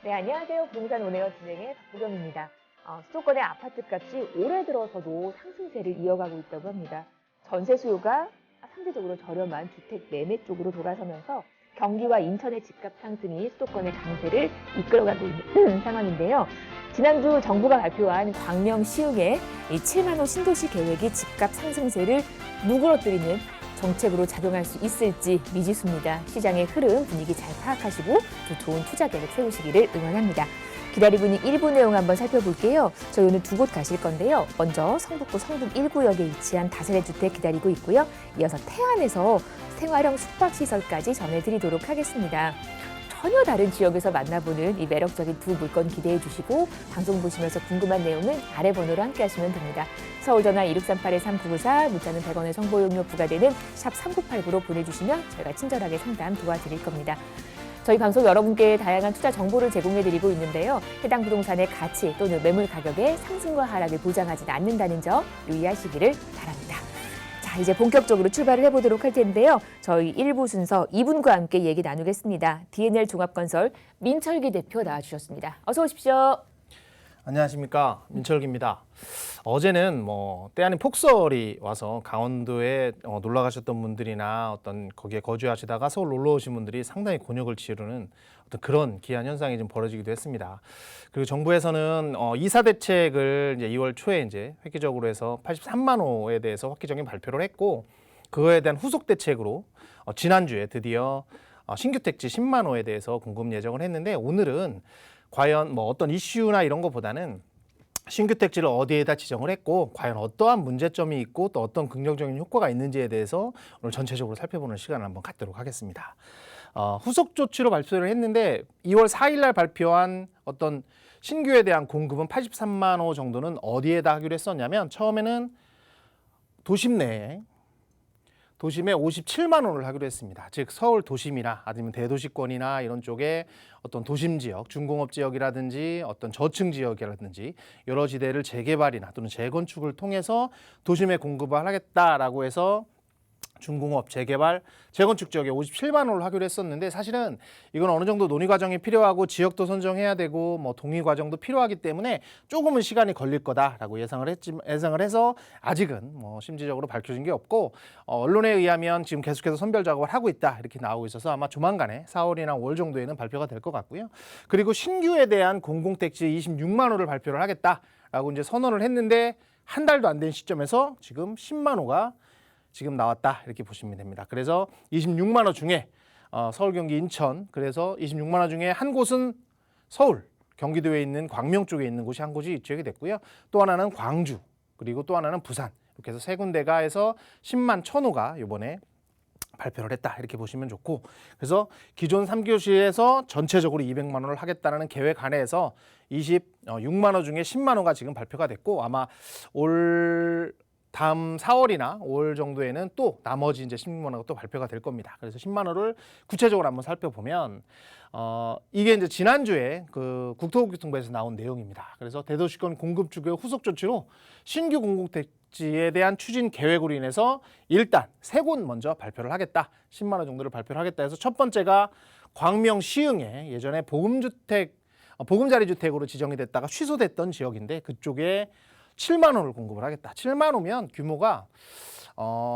네, 안녕하세요. 부동산 오네어 진행의 박보경입니다. 수도권의 아파트값이 올해 들어서도 상승세를 이어가고 있다고 합니다. 전세 수요가 상대적으로 저렴한 주택 매매 쪽으로 돌아서면서 경기와 인천의 집값 상승이 수도권의 강세를 이끌어가고 있는 상황인데요. 지난주 정부가 발표한 광명 시흥의 이 7만 호 신도시 계획이 집값 상승세를 누그러뜨리는 정책으로 작용할 수 있을지 미지수입니다. 시장의 흐름, 분위기 잘 파악하시고 또 좋은 투자 계획 세우시기를 응원합니다. 기다리고 있는 1부 내용 한번 살펴볼게요. 저희 오늘 두 곳 가실 건데요. 먼저 성북구 성북 1구역에 위치한 다세대 주택 기다리고 있고요. 이어서 태안에서 생활형 숙박시설까지 전해드리도록 하겠습니다. 전혀 다른 지역에서 만나보는 이 매력적인 두 물건 기대해 주시고 방송 보시면서 궁금한 내용은 아래 번호로 함께 하시면 됩니다. 서울 전화 2638-3994, 문자는 100원의 정보 용료 부과되는 샵 3989로 보내주시면 저희가 친절하게 상담 도와드릴 겁니다. 저희 방송 여러분께 다양한 투자 정보를 제공해드리고 있는데요. 해당 부동산의 가치 또는 매물 가격의 상승과 하락을 보장하지는 않는다는 점 유의하시기를 바랍니다. 자, 이제 본격적으로 출발을 해보도록 할 텐데요. 저희 1부 순서 2분과 함께 얘기 나누겠습니다. D&L 종합건설 민철기 대표 나와주셨습니다. 어서 오십시오. 안녕하십니까, 민철기입니다. 어제는 때 아닌 폭설이 와서 강원도에 놀러 가셨던 분들이나 어떤 거기에 거주하시다가 서울 놀러 오신 분들이 상당히 곤욕을 치르는 어떤 그런 기한 현상이 좀 벌어지기도 했습니다. 그리고 정부에서는 이사 대책을 이제 2월 초에 이제 획기적으로 해서 83만 호에 대해서 획기적인 발표를 했고, 그거에 대한 후속 대책으로 지난주에 드디어 신규 택지 10만 호에 대해서 공급 예정을 했는데, 오늘은 과연 어떤 이슈나 이런 것보다는 신규 택지를 어디에다 지정을 했고 과연 어떠한 문제점이 있고 또 어떤 긍정적인 효과가 있는지에 대해서 오늘 전체적으로 살펴보는 시간을 한번 갖도록 하겠습니다. 후속 조치로 발표를 했는데 2월 4일 날 발표한 어떤 신규에 대한 공급은 83만 호 정도는 어디에다 하기로 했었냐면, 처음에는 도심에 57만 호를 하기로 했습니다. 즉 서울 도심이나 아니면 대도시권이나 이런 쪽에 어떤 도심 지역, 중공업 지역이라든지 어떤 저층 지역이라든지 여러 지대를 재개발이나 또는 재건축을 통해서 도심에 공급을 하겠다라고 해서 중공업, 재개발, 재건축 지역에 57만 호를 하기로 했었는데, 사실은 이건 어느 정도 논의 과정이 필요하고 지역도 선정해야 되고 동의 과정도 필요하기 때문에 조금은 시간이 걸릴 거다라고 예상을 해서 아직은 심지적으로 밝혀진 게 없고, 언론에 의하면 지금 계속해서 선별 작업을 하고 있다 이렇게 나오고 있어서 아마 조만간에 4월이나 5월 정도에는 발표가 될 것 같고요. 그리고 신규에 대한 공공택지 26만 호를 발표를 하겠다라고 이제 선언을 했는데, 한 달도 안 된 시점에서 지금 10만 호가 지금 나왔다 이렇게 보시면 됩니다. 그래서 26만 호 중에 서울, 경기, 인천, 그래서 26만 호 중에 한 곳은 서울, 경기도에 있는 광명 쪽에 있는 곳이 한 곳이 지역이 됐고요. 또 하나는 광주, 그리고 또 하나는 부산, 이렇게 해서 세 군데가 해서 10만 1,000호가 이번에 발표를 했다 이렇게 보시면 좋고, 그래서 기존 3교시에서 전체적으로 200만 호를 하겠다는 계획 안에서 26만 호 중에 10만 호가 지금 발표가 됐고, 아마 다음 4월이나 5월 정도에는 또 나머지 이제 16만 호가 또 발표가 될 겁니다. 그래서 10만 호를 구체적으로 한번 살펴보면 이게 이제 지난주에 그 국토교통부에서 나온 내용입니다. 그래서 대도시권 공급 주교 후속 조치로 신규 공공택지에 대한 추진 계획으로 인해서 일단 세 곳 먼저 발표를 하겠다. 10만 호 정도를 발표를 하겠다 해서, 첫 번째가 광명 시흥에 예전에 보금자리 주택으로 지정이 됐다가 취소됐던 지역인데, 그쪽에 7만 호를 공급을 하겠다. 7만 호면 규모가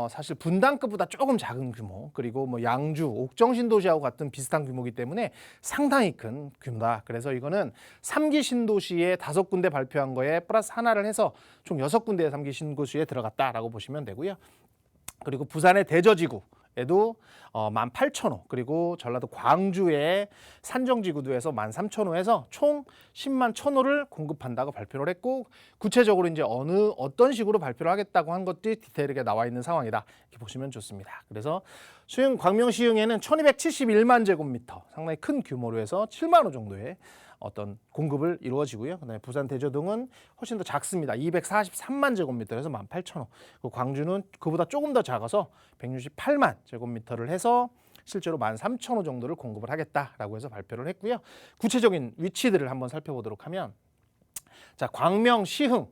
사실 분당급보다 조금 작은 규모, 그리고 양주, 옥정 신도시하고 같은 비슷한 규모이기 때문에 상당히 큰 규모다. 그래서 이거는 3기 신도시에 5군데 발표한 거에 플러스 하나를 해서 총 6군데의 3기 신도시에 들어갔다라고 보시면 되고요. 그리고 부산의 대저지구 에도 18,000호, 그리고 전라도 광주의 산정지구도에서 13,000호 해서 총 10만 1,000호를 공급한다고 발표를 했고, 구체적으로 이제 어떤 식으로 발표를 하겠다고 한 것들이 디테일하게 나와 있는 상황이다 이렇게 보시면 좋습니다. 그래서 광명 시흥에는 1,271만 제곱미터, 상당히 큰 규모로 해서 7만 호 정도의 어떤 공급을 이루어지고요. 그다음에 부산 대저동은 훨씬 더 작습니다. 243만 제곱미터에서 18,000호. 광주는 그보다 조금 더 작아서 168만 제곱미터를 해서 실제로 13,000호 정도를 공급을 하겠다라고 해서 발표를 했고요. 구체적인 위치들을 한번 살펴보도록 하면, 자, 광명 시흥,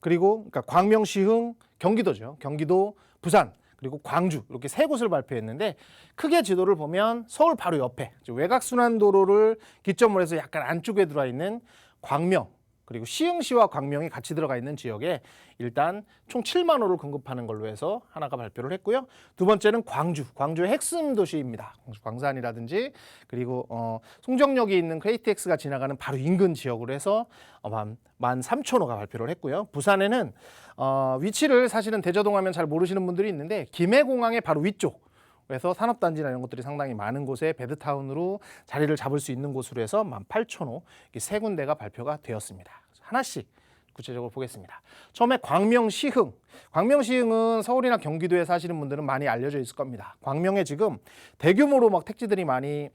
그리고 그러니까 광명 시흥 경기도죠. 경기도 부산, 그리고 광주 이렇게 세 곳을 발표했는데 크게 지도를 보면 서울 바로 옆에 외곽순환도로를 기점으로 해서 약간 안쪽에 들어와 있는 광명 그리고 시흥시와 광명이 같이 들어가 있는 지역에 일단 총 7만 호를 공급하는 걸로 해서 하나가 발표를 했고요. 두 번째는 광주의 핵심 도시입니다. 광산이라든지 그리고 송정역이 있는 KTX가 지나가는 바로 인근 지역으로 해서 13,000호가 발표를 했고요. 부산에는 위치를 사실은 대저동 하면 잘 모르시는 분들이 있는데 김해공항의 바로 위쪽 그래서 산업단지나 이런 것들이 상당히 많은 곳에 배드타운으로 자리를 잡을 수 있는 곳으로 해서 18,000호 세 군데가 발표가 되었습니다. 하나씩 구체적으로 보겠습니다. 처음에 광명시흥. 광명시흥은 서울이나 경기도에 사시는 분들은 많이 알려져 있을 겁니다. 광명에 지금 대규모로 막 택지들이 많이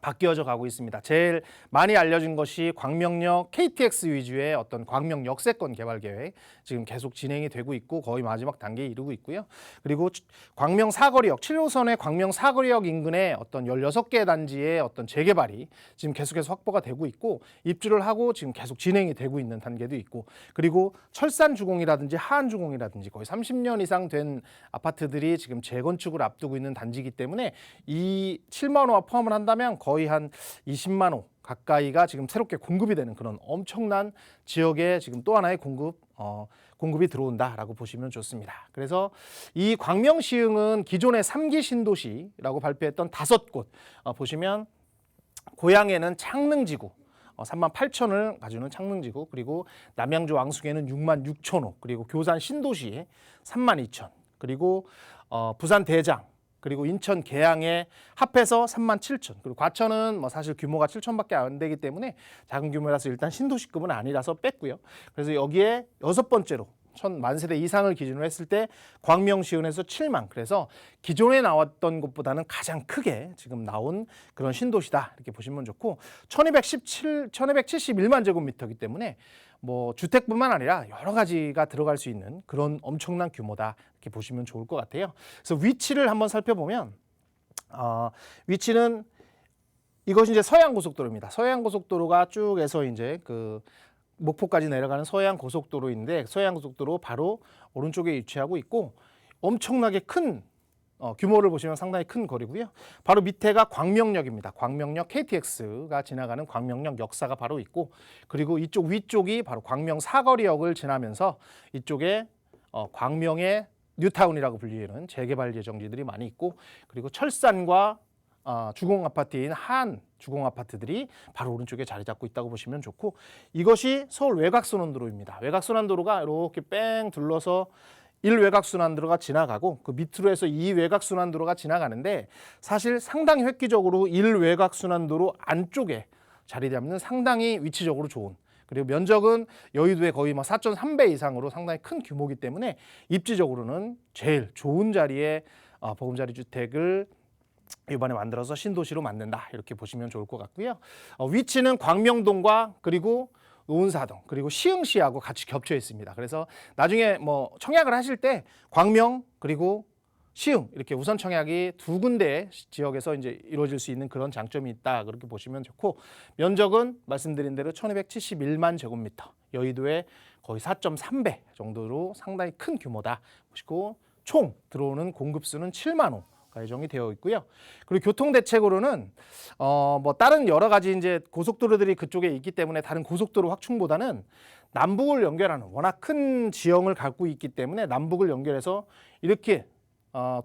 바뀌어져 가고 있습니다. 제일 많이 알려진 것이 광명역 KTX 위주의 어떤 광명 역세권 개발 계획 지금 계속 진행이 되고 있고 거의 마지막 단계에 이르고 있고요. 그리고 광명 사거리역 7호선의 광명 사거리역 인근에 어떤 16개 단지의 어떤 재개발이 지금 계속해서 확보가 되고 있고 입주를 하고 지금 계속 진행이 되고 있는 단계도 있고 그리고 철산주공이라든지 하안주공이라든지 거의 30년 이상 된 아파트들이 지금 재건축을 앞두고 있는 단지이기 때문에 이 7만 호와 포함을 한다면 거의 한 20만 호 가까이가 지금 새롭게 공급이 되는 그런 엄청난 지역에 지금 또 하나의 공급이 들어온다라고 보시면 좋습니다. 그래서 이 광명시흥은 기존의 3기 신도시라고 발표했던 5곳 보시면 고양에는 창릉지구 38,000을 가지는 창릉지구 그리고 남양주 왕숙에는 66,000호 그리고 교산 신도시에 32,000 그리고 부산 대장 그리고 인천 계양에 합해서 37,000 그리고 과천은 뭐 사실 규모가 7,000밖에 안 되기 때문에 작은 규모라서 일단 신도시급은 아니라서 뺐고요. 그래서 여기에 6번째로 1,000만 세대 이상을 기준으로 했을 때 광명시흥에서 7만 그래서 기존에 나왔던 것보다는 가장 크게 지금 나온 그런 신도시다 이렇게 보시면 좋고 1271만 제곱미터이기 때문에 뭐 주택뿐만 아니라 여러 가지가 들어갈 수 있는 그런 엄청난 규모다 이렇게 보시면 좋을 것 같아요. 그래서 위치를 한번 살펴보면 위치는 이것이 이제 서해안고속도로입니다. 서해안고속도로가 쭉 해서 이제 그 목포까지 내려가는 서해안고속도로인데 서해안고속도로 바로 오른쪽에 위치하고 있고 엄청나게 큰 규모를 보시면 상당히 큰 거리고요. 바로 밑에가 광명역입니다. 광명역 KTX가 지나가는 광명역 역사가 바로 있고 그리고 이쪽 위쪽이 바로 광명 사거리역을 지나면서 이쪽에 광명의 뉴타운이라고 불리는 재개발 예정지들이 많이 있고 그리고 철산과 주공 아파트인 한 주공 아파트들이 바로 오른쪽에 자리 잡고 있다고 보시면 좋고 이것이 서울 외곽순환도로입니다. 외곽순환도로가 이렇게 뺑 둘러서 1외곽순환도로가 지나가고 그 밑으로 해서 2외곽순환도로가 지나가는데 사실 상당히 획기적으로 1외곽순환도로 안쪽에 자리 잡는 상당히 위치적으로 좋은 그리고 면적은 여의도의 거의 4.3배 이상으로 상당히 큰 규모이기 때문에 입지적으로는 제일 좋은 자리에 보금자리 주택을 이번에 만들어서 신도시로 만든다 이렇게 보시면 좋을 것 같고요. 위치는 광명동과 그리고 노은사동 그리고 시흥시하고 같이 겹쳐 있습니다. 그래서 나중에 뭐 청약을 하실 때 광명 그리고 시흥 이렇게 우선 청약이 두 군데 지역에서 이제 이루어질 수 있는 그런 장점이 있다 그렇게 보시면 좋고 면적은 말씀드린 대로 1271만 제곱미터 여의도의 거의 4.3배 정도로 상당히 큰 규모다 보시고 총 들어오는 공급수는 7만 호. 예정이 되어 있고요. 그리고 교통 대책으로는 뭐 다른 여러 가지 이제 고속도로들이 그쪽에 있기 때문에 다른 고속도로 확충보다는 남북을 연결하는 워낙 큰 지형을 갖고 있기 때문에 남북을 연결해서 이렇게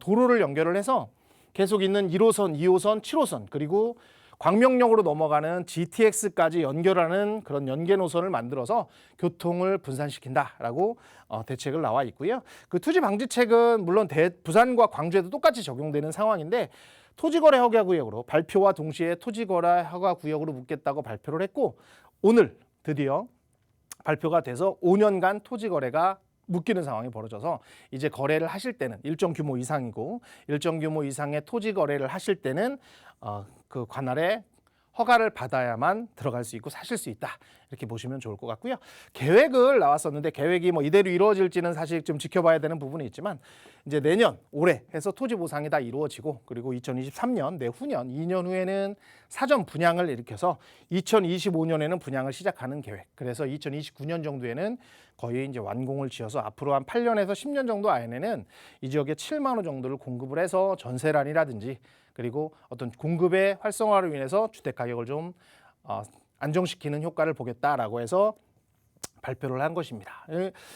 도로를 연결을 해서 계속 있는 1호선, 2호선, 7호선 그리고 광명역으로 넘어가는 GTX까지 연결하는 그런 연계 노선을 만들어서 교통을 분산시킨다라고 대책을 나와 있고요. 그 투지 방지책은 물론 부산과 광주에도 똑같이 적용되는 상황인데 토지거래 허가구역으로 발표와 동시에 토지거래 허가구역으로 묶겠다고 발표를 했고 오늘 드디어 발표가 돼서 5년간 토지거래가 묶이는 상황이 벌어져서 이제 거래를 하실 때는 일정 규모 이상이고 일정 규모 이상의 토지 거래를 하실 때는 그 관할에 허가를 받아야만 들어갈 수 있고 사실 수 있다 이렇게 보시면 좋을 것 같고요. 계획을 나왔었는데 계획이 뭐 이대로 이루어질지는 사실 좀 지켜봐야 되는 부분이 있지만 이제 내년 올해 해서 토지 보상이 다 이루어지고 그리고 2023년 내후년 2년 후에는 사전 분양을 일으켜서 2025년에는 분양을 시작하는 계획. 그래서 2029년 정도에는 거의 이제 완공을 지어서 앞으로 한 8년에서 10년 정도 안에는 이 지역에 7만 호 정도를 공급을 해서 전세란이라든지 그리고 어떤 공급의 활성화로 인해서 주택 가격을 좀 안정시키는 효과를 보겠다라고 해서 발표를 한 것입니다.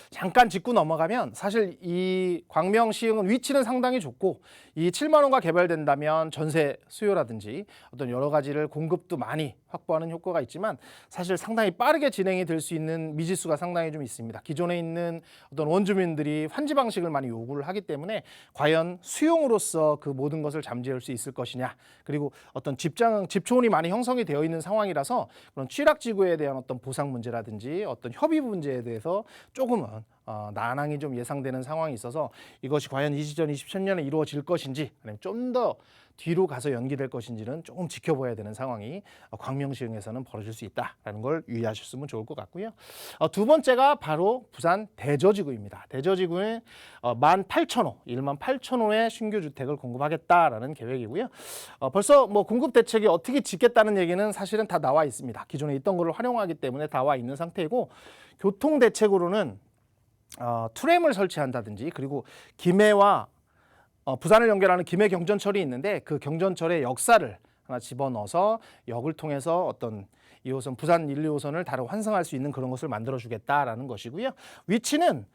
잠깐 짚고 넘어가면 사실 이 광명시흥은 위치는 상당히 좋고 이 7만 호가 개발된다면 전세 수요라든지 어떤 여러 가지를 공급도 많이 확보하는 효과가 있지만 사실 상당히 빠르게 진행이 될 수 있는 미지수가 상당히 좀 있습니다. 기존에 있는 어떤 원주민들이 환지 방식을 많이 요구를 하기 때문에 과연 수용으로서 그 모든 것을 잠재울 수 있을 것이냐 그리고 어떤 집초원이 많이 형성이 되어 있는 상황이라서 그런 취락지구에 대한 어떤 보상 문제라든지 어떤 협의 문제에 대해서 조금은 난항이 좀 예상되는 상황이 있어서 이것이 과연 2027년에 이루어질 것인지 아니면 좀 더 뒤로 가서 연기될 것인지는 조금 지켜봐야 되는 상황이 광명시흥에서는 벌어질 수 있다라는 걸 유의하셨으면 좋을 것 같고요. 두 번째가 바로 부산 대저지구입니다. 대저지구는 18,000호, 18,000호의 신규 주택을 공급하겠다라는 계획이고요. 벌써 뭐 공급 대책이 어떻게 짓겠다는 얘기는 사실은 다 나와 있습니다. 기존에 있던 거를 활용하기 때문에 나와 있는 상태이고 교통 대책으로는 트램을 설치한다든지 그리고 김해와 부산을 연결하는 김해 경전철이 있는데 그 경전철의 역사를 하나 집어넣어서 역을 통해서 어떤 2호선 부산 1, 2호선을 다른 환승할 수 있는 그런 것을 만들어주겠다라는 것이고요. 위치는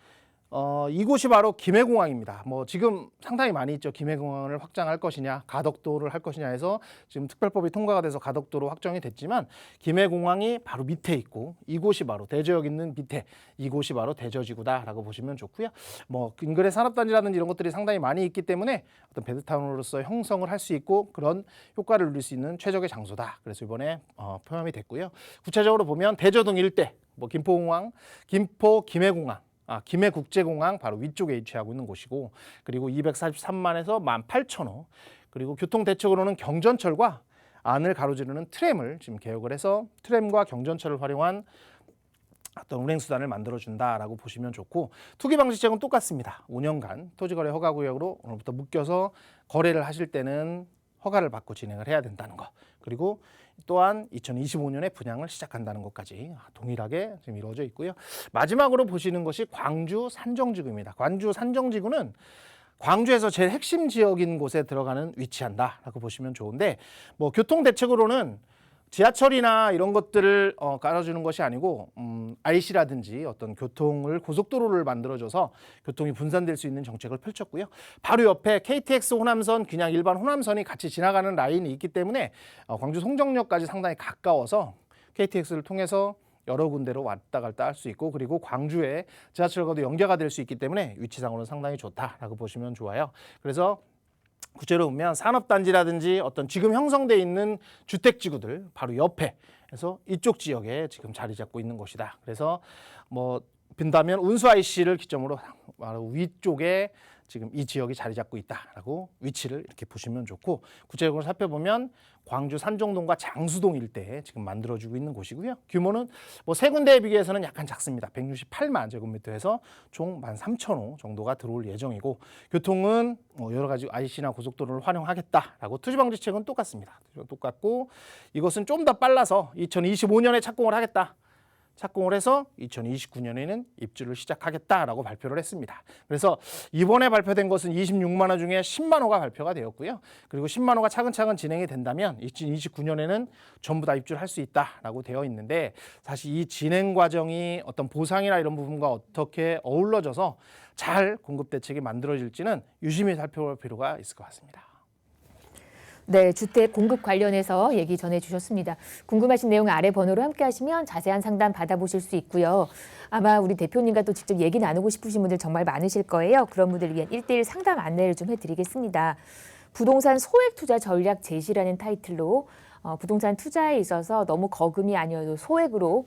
이곳이 바로 김해공항입니다. 뭐 지금 상당히 많이 있죠. 김해공항을 확장할 것이냐, 가덕도를 할 것이냐 해서 지금 특별법이 통과가 돼서 가덕도로 확정이 됐지만 김해공항이 바로 밑에 있고 이곳이 바로 대저역 있는 밑에 이곳이 바로 대저지구다라고 보시면 좋고요. 뭐 인근의 산업단지라든지 이런 것들이 상당히 많이 있기 때문에 어떤 베드타운으로서 형성을 할 수 있고 그런 효과를 누릴 수 있는 최적의 장소다. 그래서 이번에 포함이 됐고요. 구체적으로 보면 대저동 일대, 뭐 김포공항, 김해공항 김해국제공항 바로 위쪽에 위치하고 있는 곳이고 그리고 243만에서 18,000호 그리고 교통대책으로는 경전철과 안을 가로지르는 트램을 지금 계획을 해서 트램과 경전철을 활용한 어떤 운행수단을 만들어준다라고 보시면 좋고 투기방지책은 똑같습니다. 5년간 토지거래 허가구역으로 오늘부터 묶여서 거래를 하실 때는 허가를 받고 진행을 해야 된다는 거 그리고 또한 2025년에 분양을 시작한다는 것까지 동일하게 지금 이루어져 있고요. 마지막으로 보시는 것이 광주 산정지구입니다. 광주 산정지구는 광주에서 제일 핵심 지역인 곳에 들어가는 위치한다라고 보시면 좋은데 뭐 교통대책으로는 지하철이나 이런 것들을 깔아주는 것이 아니고 IC라든지 어떤 교통을 고속도로를 만들어줘서 교통이 분산될 수 있는 정책을 펼쳤고요. 바로 옆에 KTX 호남선 그냥 일반 호남선이 같이 지나가는 라인이 있기 때문에 광주 송정역까지 상당히 가까워서 KTX를 통해서 여러 군데로 왔다 갔다 할 수 있고 그리고 광주에 지하철과도 연계가 될 수 있기 때문에 위치상으로는 상당히 좋다라고 보시면 좋아요. 그래서 구체로 보면 산업단지라든지 어떤 지금 형성되어 있는 주택지구들 바로 옆에서 이쪽 지역에 지금 자리 잡고 있는 곳이다. 그래서 뭐 빈다면 운수 IC를 기점으로 바로 위쪽에 지금 이 지역이 자리 잡고 있다라고 위치를 이렇게 보시면 좋고 구체적으로 살펴보면 광주 산정동과 장수동 일대에 지금 만들어지고 있는 곳이고요. 규모는 뭐 세 군데에 비교해서는 약간 작습니다. 168만 제곱미터에서 총 13,000호 정도가 들어올 예정이고 교통은 뭐 여러 가지 IC나 고속도로를 활용하겠다라고 투지방지책은 똑같습니다. 똑같고 이것은 좀 더 빨라서 2025년에 착공을 하겠다. 착공을 해서 2029년에는 입주를 시작하겠다라고 발표를 했습니다. 그래서 이번에 발표된 것은 26만 호 중에 10만 호가 발표가 되었고요. 그리고 10만 호가 차근차근 진행이 된다면 2029년에는 전부 다 입주를 할 수 있다라고 되어 있는데 사실 이 진행 과정이 어떤 보상이나 이런 부분과 어떻게 어우러져서 잘 공급 대책이 만들어질지는 유심히 살펴볼 필요가 있을 것 같습니다. 네, 주택 공급 관련해서 얘기 전해주셨습니다. 궁금하신 내용 아래 번호로 함께 하시면 자세한 상담 받아보실 수 있고요. 아마 우리 대표님과 또 직접 얘기 나누고 싶으신 분들 정말 많으실 거예요. 그런 분들을 위한 1:1 상담 안내를 좀 해드리겠습니다. 부동산 소액 투자 전략 제시라는 타이틀로 부동산 투자에 있어서 너무 거금이 아니어도 소액으로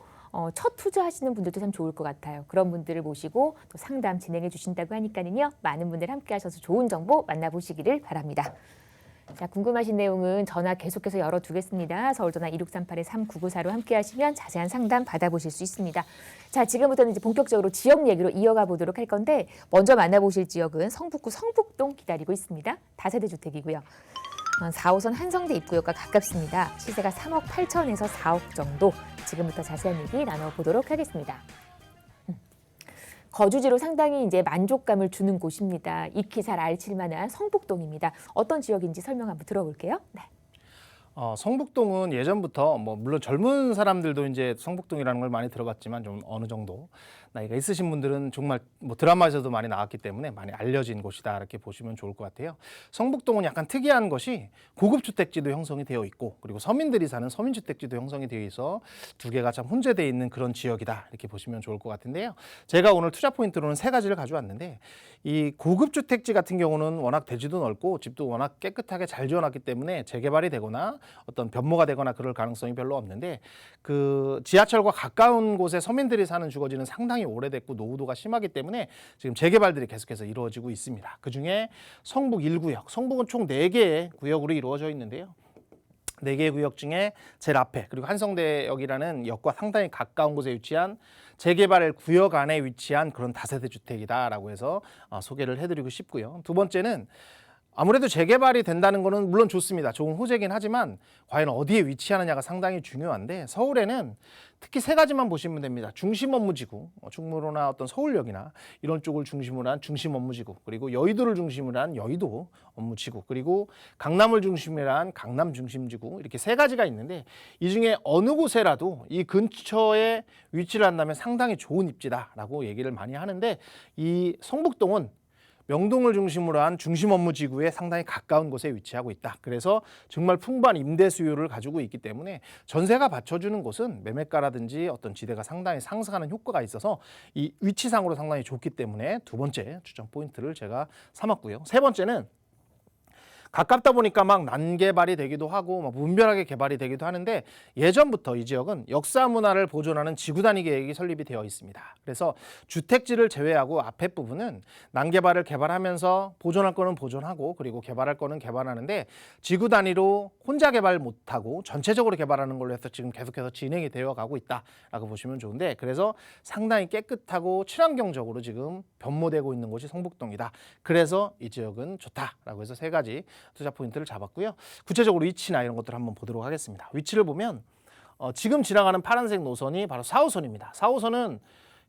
첫 투자하시는 분들도 참 좋을 것 같아요. 그런 분들을 모시고 또 상담 진행해 주신다고 하니까는요. 많은 분들 함께 하셔서 좋은 정보 만나보시기를 바랍니다. 자, 궁금하신 내용은 전화 계속해서 열어두겠습니다. 서울전화 2638-3994로 함께 하시면 자세한 상담 받아보실 수 있습니다. 자, 지금부터는 이제 본격적으로 지역 얘기로 이어가 보도록 할 건데 먼저 만나보실 지역은 성북구 성북동 기다리고 있습니다. 다세대 주택이고요. 4호선 한성대 입구역과 가깝습니다. 시세가 3억 8천에서 4억 정도. 지금부터 자세한 얘기 나눠보도록 하겠습니다. 거주지로 상당히 이제 만족감을 주는 곳입니다. 익히 잘 알칠 만한 성북동입니다. 어떤 지역인지 설명 한번 들어볼게요. 네. 성북동은 예전부터 뭐 물론 젊은 사람들도 이제 성북동이라는 걸 많이 들어봤지만 좀 어느 정도 나이가 있으신 분들은 정말 뭐 드라마에서도 많이 나왔기 때문에 많이 알려진 곳이다 이렇게 보시면 좋을 것 같아요. 성북동은 약간 특이한 것이 고급 주택지도 형성이 되어 있고 그리고 서민들이 사는 서민 주택지도 형성이 되어 있어 두 개가 참 혼재되어 있는 그런 지역이다 이렇게 보시면 좋을 것 같은데요. 제가 오늘 투자 포인트로는 세 가지를 가져왔는데 이 고급 주택지 같은 경우는 워낙 대지도 넓고 집도 워낙 깨끗하게 잘 지어놨기 때문에 재개발이 되거나 어떤 변모가 되거나 그럴 가능성이 별로 없는데 그 지하철과 가까운 곳에 서민들이 사는 주거지는 상당히 오래됐고 노후도가 심하기 때문에 지금 재개발들이 계속해서 이루어지고 있습니다. 그중에 성북 1구역, 성북은 총 4개의 구역으로 이루어져 있는데요. 4개의 구역 중에 제일 앞에 그리고 한성대역이라는 역과 상당히 가까운 곳에 위치한 재개발 구역 안에 위치한 그런 다세대 주택이다라고 해서 소개를 해드리고 싶고요. 두 번째는 아무래도 재개발이 된다는 거는 물론 좋습니다. 좋은 호재긴 하지만 과연 어디에 위치하느냐가 상당히 중요한데 서울에는 특히 세 가지만 보시면 됩니다. 중심 업무지구, 충무로나 어떤 서울역이나 이런 쪽을 중심으로 한 중심 업무지구, 그리고 여의도를 중심으로 한 여의도 업무지구, 그리고 강남을 중심으로 한 강남 중심지구 이렇게 세 가지가 있는데 이 중에 어느 곳에라도 이 근처에 위치를 한다면 상당히 좋은 입지다라고 얘기를 많이 하는데 이 성북동은 명동을 중심으로 한 중심 업무지구에 상당히 가까운 곳에 위치하고 있다. 그래서 정말 풍부한 임대 수요를 가지고 있기 때문에 전세가 받쳐주는 곳은 매매가라든지 어떤 지대가 상당히 상승하는 효과가 있어서 이 위치상으로 상당히 좋기 때문에 두 번째 추천 포인트를 제가 삼았고요. 세 번째는 가깝다 보니까 막 난개발이 되기도 하고 막 무분별하게 개발이 되기도 하는데 예전부터 이 지역은 역사 문화를 보존하는 지구 단위 계획이 설립이 되어 있습니다. 그래서 주택지를 제외하고 앞에 부분은 난개발을 개발하면서 보존할 거는 보존하고 그리고 개발할 거는 개발하는데 지구 단위로 혼자 개발 못하고 전체적으로 개발하는 걸로 해서 지금 계속해서 진행이 되어 가고 있다라고 보시면 좋은데 그래서 상당히 깨끗하고 친환경적으로 지금 변모되고 있는 곳이 성북동이다. 그래서 이 지역은 좋다라고 해서 세 가지 투자 포인트를 잡았고요. 구체적으로 위치나 이런 것들을 한번 보도록 하겠습니다. 위치를 보면 지금 지나가는 파란색 노선이 바로 4호선입니다. 4호선은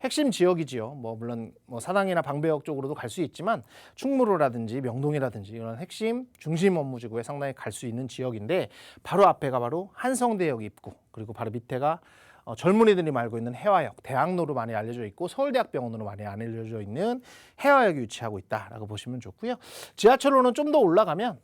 핵심 지역이지요. 물론 사당이나 방배역 쪽으로도 갈 수 있지만 충무로라든지 명동이라든지 이런 핵심 중심 업무지구에 상당히 갈 수 있는 지역인데 바로 앞에가 바로 한성대역 입구 그리고 바로 밑에가 젊은이들이 알고 있는 해화역, 대학로로 많이 알려져 있고 서울대학병원으로 많이 알려져 있는 해화역이 위치하고 있다라고 보시면 좋고요. 지하철로는 좀 더 올라가면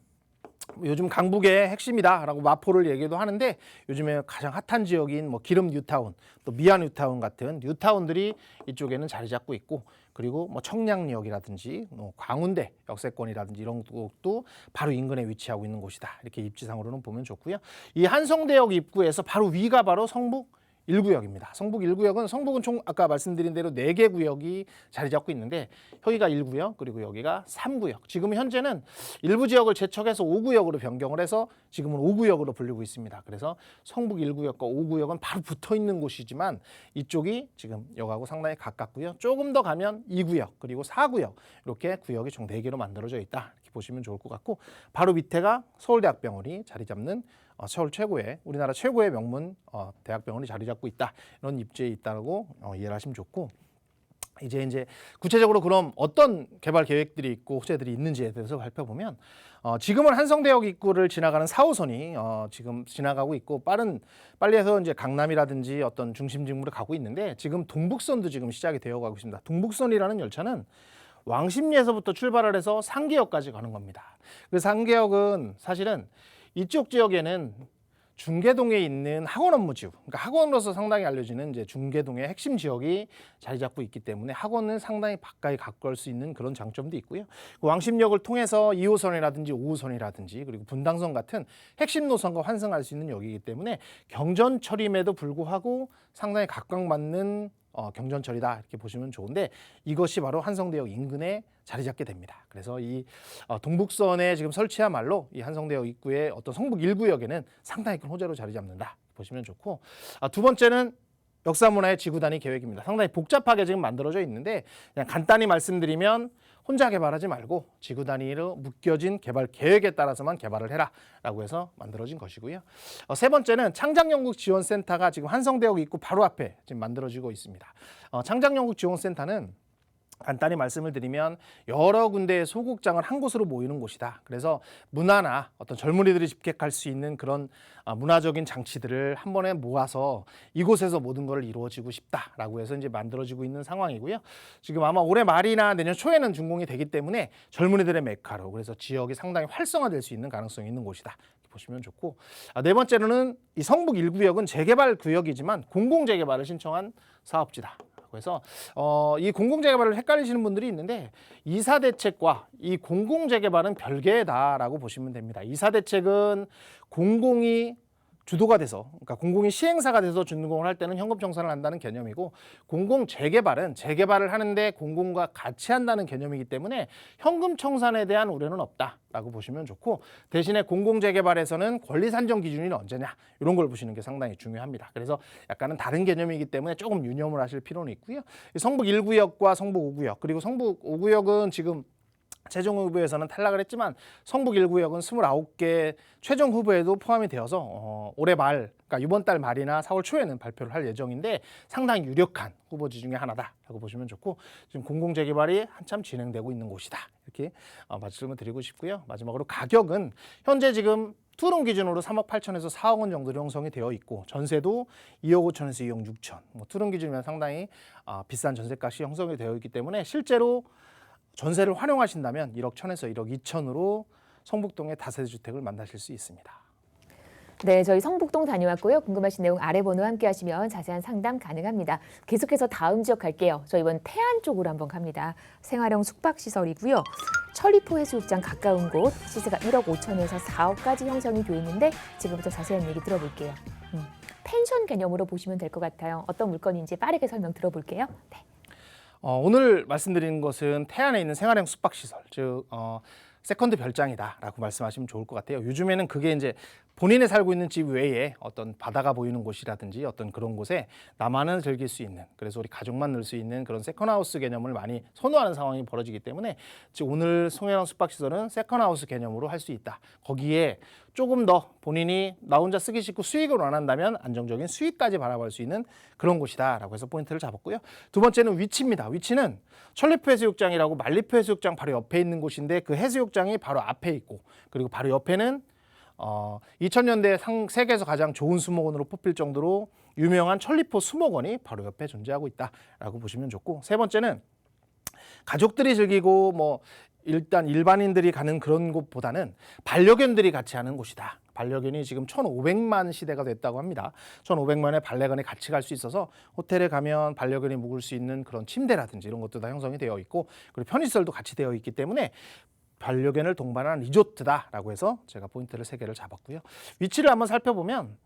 요즘 강북의 핵심이다라고 마포를 얘기도 하는데 요즘에 가장 핫한 지역인 기름 뉴타운, 또 미아 뉴타운 같은 뉴타운들이 이쪽에는 자리 잡고 있고 그리고 청량역이라든지 광운대 역세권이라든지 이런 곳도 바로 인근에 위치하고 있는 곳이다. 이렇게 입지상으로는 보면 좋고요. 이 한성대역 입구에서 바로 위가 바로 성북 1구역입니다. 성북 1구역은 성북은 총 아까 말씀드린 대로 4개 구역이 자리 잡고 있는데 여기가 1구역 그리고 여기가 3구역. 지금 현재는 일부 지역을 제척해서 5구역으로 변경을 해서 지금은 5구역으로 불리고 있습니다. 그래서 성북 1구역과 5구역은 바로 붙어 있는 곳이지만 이쪽이 지금 여기하고 상당히 가깝고요. 조금 더 가면 2구역 그리고 4구역 이렇게 구역이 총 4개로 만들어져 있다. 이렇게 보시면 좋을 것 같고 바로 밑에가 서울대학병원이 자리 잡는 서울 최고의 우리나라 최고의 명문 대학병원이 자리 잡고 있다. 이런 입지에 있다고 이해를 하시면 좋고 이제 구체적으로 그럼 어떤 개발 계획들이 있고 호재들이 있는지에 대해서 살펴보면 지금은 한성대역 입구를 지나가는 4호선이 지금 지나가고 있고 빨리 해서 이제 강남이라든지 어떤 중심 지구로 가고 있는데 지금 동북선도 지금 시작이 되어 가고 있습니다. 동북선이라는 열차는 왕십리에서부터 출발을 해서 상계역까지 가는 겁니다. 그 상계역은 사실은 이쪽 지역에는 중계동에 있는 학원 업무지구, 그러니까 학원으로서 상당히 알려지는 이제 중계동의 핵심 지역이 자리 잡고 있기 때문에 학원은 상당히 가까이 가까울 수 있는 그런 장점도 있고요. 그 왕십역을 통해서 2호선이라든지 5호선이라든지 그리고 분당선 같은 핵심 노선과 환승할 수 있는 역이기 때문에 경전철임에도 불구하고 상당히 각광받는 경전철이다 이렇게 보시면 좋은데 이것이 바로 한성대역 인근에 자리 잡게 됩니다. 그래서 이 동북선에 지금 설치야말로 이 한성대역 입구의 어떤 성북 1구역에는 상당히 큰 호재로 자리 잡는다 보시면 좋고 두 번째는 역사문화의 지구단위 계획입니다. 상당히 복잡하게 지금 만들어져 있는데 그냥 간단히 말씀드리면 혼자 개발하지 말고 지구 단위로 묶여진 개발 계획에 따라서만 개발을 해라라고 해서 만들어진 것이고요. 세 번째는 창작연구지원센터가 지금 한성대역 입구 바로 앞에 지금 만들어지고 있습니다. 창작연구지원센터는 간단히 말씀을 드리면 여러 군데의 소극장을 한 곳으로 모이는 곳이다. 그래서 문화나 어떤 젊은이들이 집객할 수 있는 그런 문화적인 장치들을 한 번에 모아서 이곳에서 모든 것을 이루어지고 싶다라고 해서 이제 만들어지고 있는 상황이고요. 지금 아마 올해 말이나 내년 초에는 준공이 되기 때문에 젊은이들의 메카로, 그래서 지역이 상당히 활성화될 수 있는 가능성이 있는 곳이다. 보시면 좋고, 네 번째로는 이 성북 1구역은 재개발 구역이지만 공공재개발을 신청한 사업지다. 그래서 이 공공재개발을 헷갈리시는 분들이 있는데, 이사대책과 이 공공재개발은 별개다라고 보시면 됩니다. 이사대책은 공공이 주도가 돼서, 그러니까 공공이 시행사가 돼서 준공을 할 때는 현금 청산을 한다는 개념이고, 공공재개발은 재개발을 하는데 공공과 같이 한다는 개념이기 때문에 현금 청산에 대한 우려는 없다라고 보시면 좋고, 대신에 공공재개발에서는 권리 산정 기준이 언제냐, 이런 걸 보시는 게 상당히 중요합니다. 그래서 약간은 다른 개념이기 때문에 조금 유념을 하실 필요는 있고요. 성북 1구역과 성북 5구역, 그리고 성북 5구역은 지금 최종 후보에서는 탈락을 했지만 성북 1구역은 29개 최종 후보에도 포함이 되어서 올해 말, 그러니까 이번 달 말이나 4월 초에는 발표를 할 예정인데 상당히 유력한 후보지 중에 하나다라고 보시면 좋고, 지금 공공재개발이 한참 진행되고 있는 곳이다. 이렇게 말씀을 드리고 싶고요. 마지막으로 가격은 현재 지금 투룸 기준으로 3억 8천에서 4억 원 정도로 형성이 되어 있고, 전세도 2억 5천에서 2억 6천, 투룸 기준이면 상당히 비싼 전세값이 형성이 되어 있기 때문에 실제로 전세를 활용하신다면 1억 1천에서 1억 2천으로 성북동의 다세대 주택을 만나실 수 있습니다. 네, 저희 성북동 다녀왔고요. 궁금하신 내용 아래 번호 함께 하시면 자세한 상담 가능합니다. 계속해서 다음 지역 갈게요. 저 이번 태안 쪽으로 한번 갑니다. 생활형 숙박시설이고요. 천리포 해수욕장 가까운 곳, 시세가 1억 5천에서 4억까지 형성이 돼 있는데 지금부터 자세한 얘기 들어볼게요. 펜션 개념으로 보시면 될 것 같아요. 어떤 물건인지 빠르게 설명 들어볼게요. 네. 오늘 말씀드리는 것은 태안에 있는 생활형 숙박시설, 즉 세컨드 별장이다라고 말씀하시면 좋을 것 같아요. 요즘에는 그게 이제 본인이 살고 있는 집 외에 어떤 바다가 보이는 곳이라든지 어떤 그런 곳에 나만을 즐길 수 있는, 그래서 우리 가족만 넣을 수 있는 그런 세컨하우스 개념을 많이 선호하는 상황이 벌어지기 때문에 즉 오늘 송혜랑 숙박시설은 세컨하우스 개념으로 할 수 있다. 거기에 조금 더 본인이 나 혼자 쓰기 싫고 수익을 원한다면 안정적인 수익까지 바라볼 수 있는 그런 곳이다라고 해서 포인트를 잡았고요. 두 번째는 위치입니다. 위치는 천리포 해수욕장이라고 만리포 해수욕장 바로 옆에 있는 곳인데, 그 해수욕장이 바로 앞에 있고, 그리고 바로 옆에는 2000년대 세계에서 가장 좋은 수목원으로 뽑힐 정도로 유명한 천리포 수목원이 바로 옆에 존재하고 있다라고 보시면 좋고, 세 번째는 가족들이 즐기고 뭐 일단 일반인들이 가는 그런 곳보다는 반려견들이 같이 하는 곳이다. 반려견이 지금 1,500만 시대가 됐다고 합니다. 1,500만의 반려견이 같이 갈 수 있어서 호텔에 가면 반려견이 묵을 수 있는 그런 침대라든지 이런 것도 다 형성이 되어 있고, 그리고 편의시설도 같이 되어 있기 때문에 반려견을 동반한 리조트다라고 해서 제가 포인트를 3개를 잡았고요. 위치를 한번 살펴보면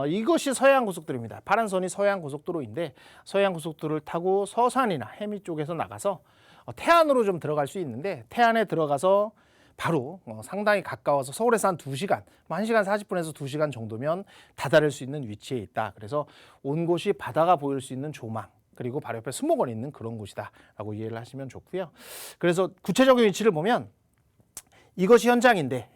이것이 서해안고속도로입니다. 파란 선이 서해안고속도로인데, 서해안고속도로를 타고 서산이나 해미 쪽에서 나가서 태안으로 좀 들어갈 수 있는데, 태안에 들어가서 바로 상당히 가까워서 서울에서 한 2시간, 1시간 40분에서 2시간 정도면 다다를 수 있는 위치에 있다. 그래서 온 곳이 바다가 보일 수 있는 조망, 그리고 바로 옆에 수목원이 있는 그런 곳이다라고 이해를 하시면 좋고요. 그래서 구체적인 위치를 보면 이것이 현장인데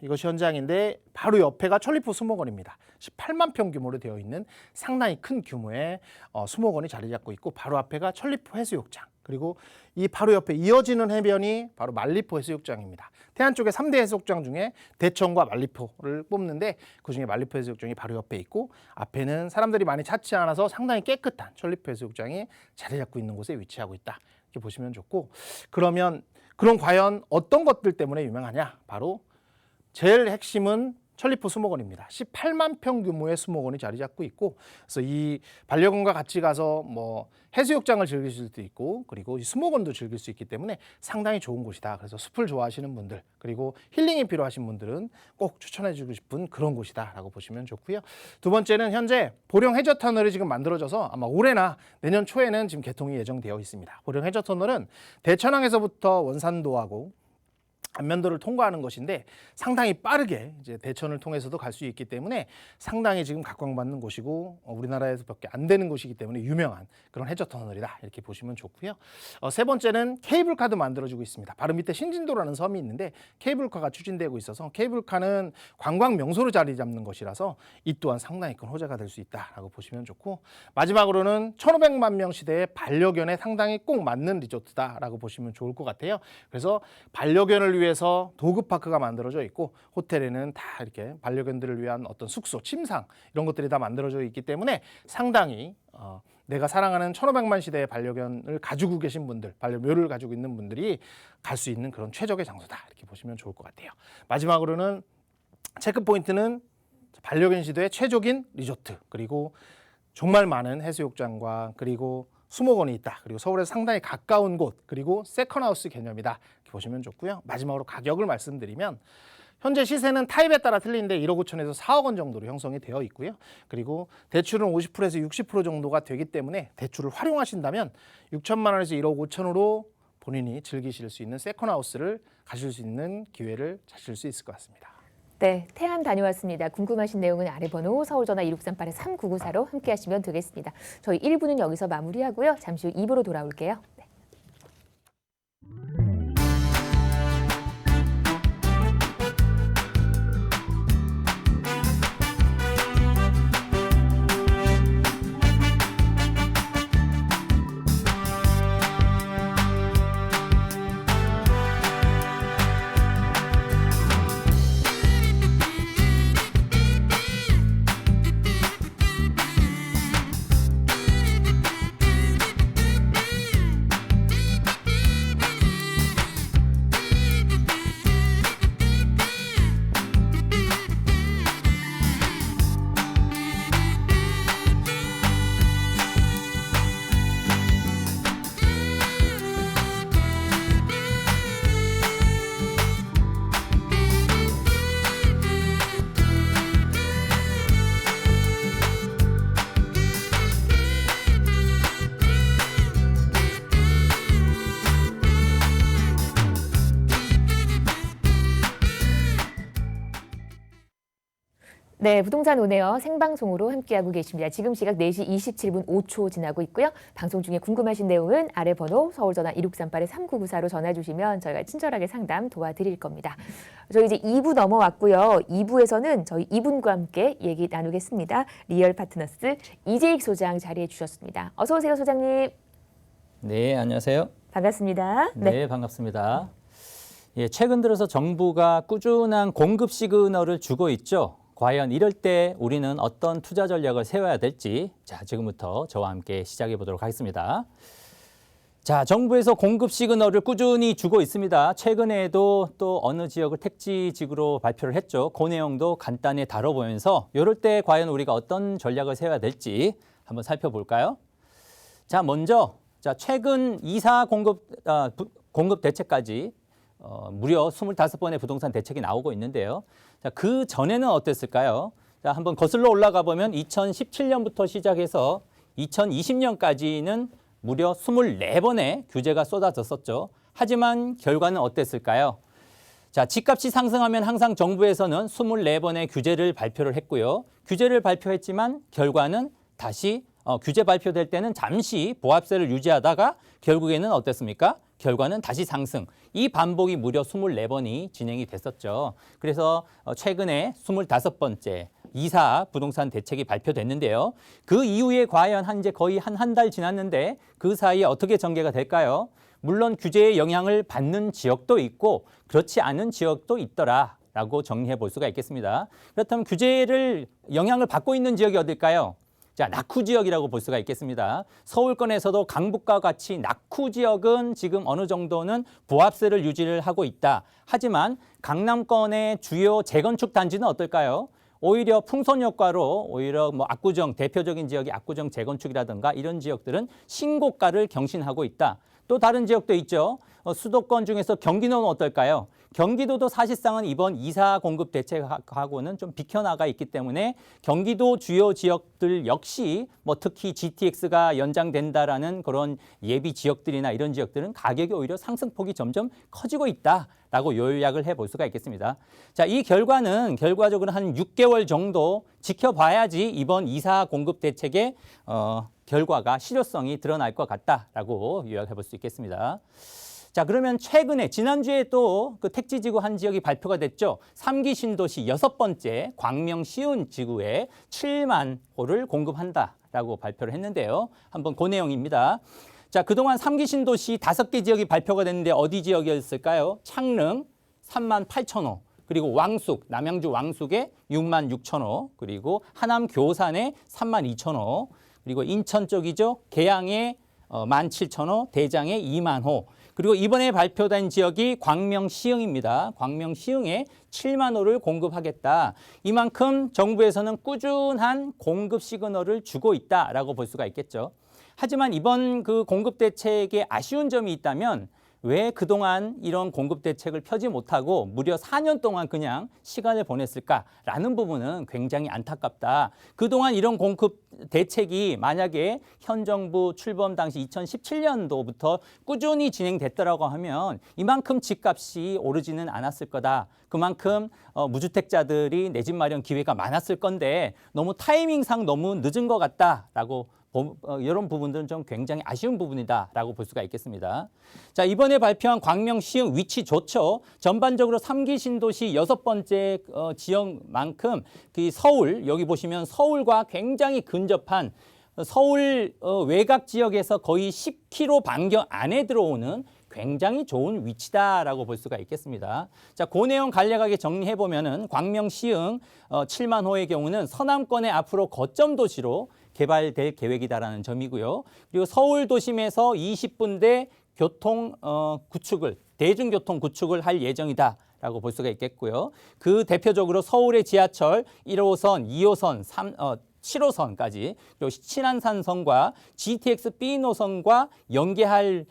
바로 옆에가 천리포 수목원입니다. 18만 평 규모로 되어 있는 상당히 큰 규모의 수목원이 자리 잡고 있고, 바로 앞에가 천리포 해수욕장, 그리고 이 바로 옆에 이어지는 해변이 바로 만리포 해수욕장입니다. 태안 쪽에 3대 해수욕장 중에 대천과 만리포를 뽑는데, 그중에 만리포 해수욕장이 바로 옆에 있고, 앞에는 사람들이 많이 찾지 않아서 상당히 깨끗한 천리포 해수욕장이 자리 잡고 있는 곳에 위치하고 있다. 이렇게 보시면 좋고, 그러면 과연 어떤 것들 때문에 유명하냐? 바로 제일 핵심은 천리포 수목원입니다. 18만 평 규모의 수목원이 자리 잡고 있고, 그래서 이 반려견과 같이 가서 뭐 해수욕장을 즐길 수도 있고, 그리고 이 수목원도 즐길 수 있기 때문에 상당히 좋은 곳이다. 그래서 숲을 좋아하시는 분들, 그리고 힐링이 필요하신 분들은 꼭 추천해주고 싶은 그런 곳이다라고 보시면 좋고요. 두 번째는 현재 보령 해저터널이 지금 만들어져서 아마 올해나 내년 초에는 지금 개통이 예정되어 있습니다. 보령 해저터널은 대천항에서부터 원산도하고 안면도를 통과하는 것인데 상당히 빠르게 이제 대천을 통해서도 갈 수 있기 때문에 상당히 지금 각광받는 곳이고 우리나라에서밖에 안 되는 곳이기 때문에 유명한 그런 해저 터널이다 이렇게 보시면 좋고요. 세 번째는 케이블카도 만들어지고 있습니다. 바로 밑에 신진도라는 섬이 있는데 케이블카가 추진되고 있어서 케이블카는 관광 명소로 자리 잡는 것이라서 이 또한 상당히 큰 호재가 될 수 있다라고 보시면 좋고 마지막으로는 1,500만 명 시대의 반려견에 상당히 꼭 맞는 리조트다라고 보시면 좋을 것 같아요. 그래서 반려견을 위해서 도그파크가 만들어져 있고 호텔에는 다 이렇게 반려견들을 위한 어떤 숙소, 침상 이런 것들이 다 만들어져 있기 때문에 상당히 내가 사랑하는 1,500만 시대의 반려견을 가지고 계신 분들, 반려묘를 가지고 있는 분들이 갈 수 있는 그런 최적의 장소다 이렇게 보시면 좋을 것 같아요. 마지막으로는 체크 포인트는 반려견 시대의 최적인 리조트 그리고 정말 많은 해수욕장과 그리고 수목원이 있다. 그리고 서울에서 상당히 가까운 곳 그리고 세컨하우스 개념이다. 이렇게 보시면 좋고요. 마지막으로 가격을 말씀드리면 현재 시세는 타입에 따라 틀린데 1억 5천에서 4억 원 정도로 형성이 되어 있고요. 그리고 대출은 50%에서 60% 정도가 되기 때문에 대출을 활용하신다면 6천만 원에서 1억 5천으로 본인이 즐기실 수 있는 세컨하우스를 가실 수 있는 기회를 찾을 수 있을 것 같습니다. 네, 태안 다녀왔습니다. 궁금하신 내용은 아래 번호 서울전화 1638-3994로 함께 하시면 되겠습니다. 저희 1부는 여기서 마무리하고요. 잠시 후 2부로 돌아올게요. 네. 네, 부동산 오네요. 생방송으로 함께하고 계십니다. 지금 시각 4시 27분 5초 지나고 있고요. 방송 중에 궁금하신 내용은 아래 번호 서울전화 1638-3994로 전화 주시면 저희가 친절하게 상담 도와드릴 겁니다. 저희 이제 2부 넘어왔고요. 2부에서는 저희 이분과 함께 얘기 나누겠습니다. 리얼 파트너스 이재익 소장 자리해 주셨습니다. 어서 오세요, 소장님. 네, 안녕하세요. 반갑습니다. 네, 반갑습니다. 예, 최근 들어서 정부가 꾸준한 공급 시그널을 주고 있죠. 과연 이럴 때 우리는 어떤 투자 전략을 세워야 될지 자, 지금부터 저와 함께 시작해 보도록 하겠습니다. 자, 정부에서 공급 시그널을 꾸준히 주고 있습니다. 최근에도 또 어느 지역을 택지지구로 발표를 했죠. 그 내용도 간단히 다뤄보면서 이럴 때 과연 우리가 어떤 전략을 세워야 될지 한번 살펴볼까요? 자, 먼저 자, 최근 2사 공급 대책까지 무려 25번의 부동산 대책이 나오고 있는데요. 자, 그 전에는 어땠을까요? 자, 한번 거슬러 올라가 보면 2017년부터 시작해서 2020년까지는 무려 24번의 규제가 쏟아졌었죠. 하지만 결과는 어땠을까요? 자, 집값이 상승하면 항상 정부에서는 24번의 규제를 발표를 했고요. 규제를 발표했지만 결과는 다시 규제 발표될 때는 잠시 보합세를 유지하다가 결국에는 어땠습니까? 결과는 다시 상승. 이 반복이 무려 24번이 진행이 됐었죠. 그래서 최근에 25번째 2사 부동산 대책이 발표됐는데요. 그 이후에 과연 이제 거의 한 달 지났는데 그 사이에 어떻게 전개가 될까요? 물론 규제의 영향을 받는 지역도 있고 그렇지 않은 지역도 있더라라고 정리해 볼 수가 있겠습니다. 그렇다면 규제를 영향을 받고 있는 지역이 어딜까요? 자, 낙후 지역이라고 볼 수가 있겠습니다. 서울권에서도 강북과 같이 낙후 지역은 지금 어느 정도는 보합세를 유지를 하고 있다. 하지만 강남권의 주요 재건축 단지는 어떨까요? 오히려 풍선 효과로 오히려 압구정, 대표적인 지역이 압구정 재건축이라든가 이런 지역들은 신고가를 경신하고 있다. 또 다른 지역도 있죠. 수도권 중에서 경기도는 어떨까요? 경기도도 사실상은 이번 2사 공급 대책하고는 좀 비켜나가 있기 때문에 경기도 주요 지역들 역시 뭐 특히 GTX가 연장된다라는 그런 예비 지역들이나 이런 지역들은 가격이 오히려 상승폭이 점점 커지고 있다라고 요약을 해볼 수가 있겠습니다. 자, 이 결과는 결과적으로 한 6개월 정도 지켜봐야지 이번 2사 공급 대책의 결과가 실효성이 드러날 것 같다라고 요약해 볼 수 있겠습니다. 자, 그러면 최근에 지난주에 또 그 택지지구 한 지역이 발표가 됐죠. 3기 신도시 6번째 광명 시흥 지구에 7만 호를 공급한다라고 발표를 했는데요. 한번 그 내용입니다. 자, 그동안 3기 신도시 5개 지역이 발표가 됐는데 어디 지역이었을까요? 창릉 3만 8천 호, 그리고 왕숙, 남양주 왕숙에 6만 6천 호, 그리고 하남 교산에 3만 2천 호, 그리고 인천 쪽이죠. 계양에 1만 7천 호, 대장에 2만 호, 그리고 이번에 발표된 지역이 광명 시흥입니다. 광명 시흥에 7만 호를 공급하겠다. 이만큼 정부에서는 꾸준한 공급 시그널을 주고 있다라고 볼 수가 있겠죠. 하지만 이번 그 공급 대책에 아쉬운 점이 있다면 왜 그동안 이런 공급 대책을 펴지 못하고 무려 4년 동안 그냥 시간을 보냈을까라는 부분은 굉장히 안타깝다. 그동안 이런 공급 대책이 만약에 현 정부 출범 당시 2017년도부터 꾸준히 진행됐더라고 하면 이만큼 집값이 오르지는 않았을 거다. 그만큼 무주택자들이 내 집 마련 기회가 많았을 건데 너무 타이밍상 너무 늦은 것 같다라고 이런 부분들은 좀 굉장히 아쉬운 부분이다라고 볼 수가 있겠습니다. 자, 이번에 발표한 광명 시흥 위치 좋죠. 전반적으로 3기 신도시 6번째 지역만큼 그 서울, 여기 보시면 서울과 굉장히 근접한 서울 외곽 지역에서 거의 10km 반경 안에 들어오는 굉장히 좋은 위치다라고 볼 수가 있겠습니다. 자, 그 내용 간략하게 정리해 보면은 광명 시흥 7만 호의 경우는 서남권의 앞으로 거점 도시로 개발될 계획이다라는 점이고요. 그리고 서울 도심에서 20분대 교통 구축을 대중교통 구축을 할 예정이다라고 볼 수가 있겠고요. 그 대표적으로 서울의 지하철 1호선, 2호선, 7호선까지 그리고 신안산선과 GTX B 노선과 연계할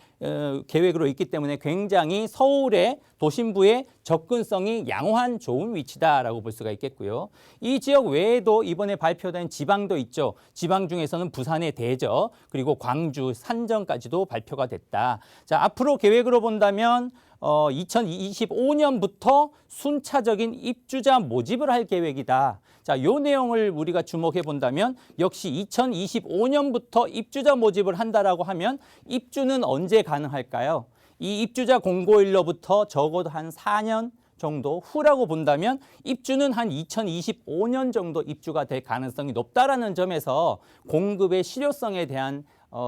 계획으로 있기 때문에 굉장히 서울의 도심부의 접근성이 양호한 좋은 위치다라고 볼 수가 있겠고요. 이 지역 외에도 이번에 발표된 지방도 있죠. 지방 중에서는 부산의 대저 그리고 광주, 산정까지도 발표가 됐다. 자, 앞으로 계획으로 본다면 2025년부터 순차적인 입주자 모집을 할 계획이다. 자, 요 내용을 우리가 주목해 본다면 역시 2025년부터 입주자 모집을 한다라고 하면 입주는 언제 가능할까요? 이 입주자 공고일로부터 적어도 한 4년 정도 후라고 본다면 입주는 한 2025년 정도 입주가 될 가능성이 높다라는 점에서 공급의 실효성에 대한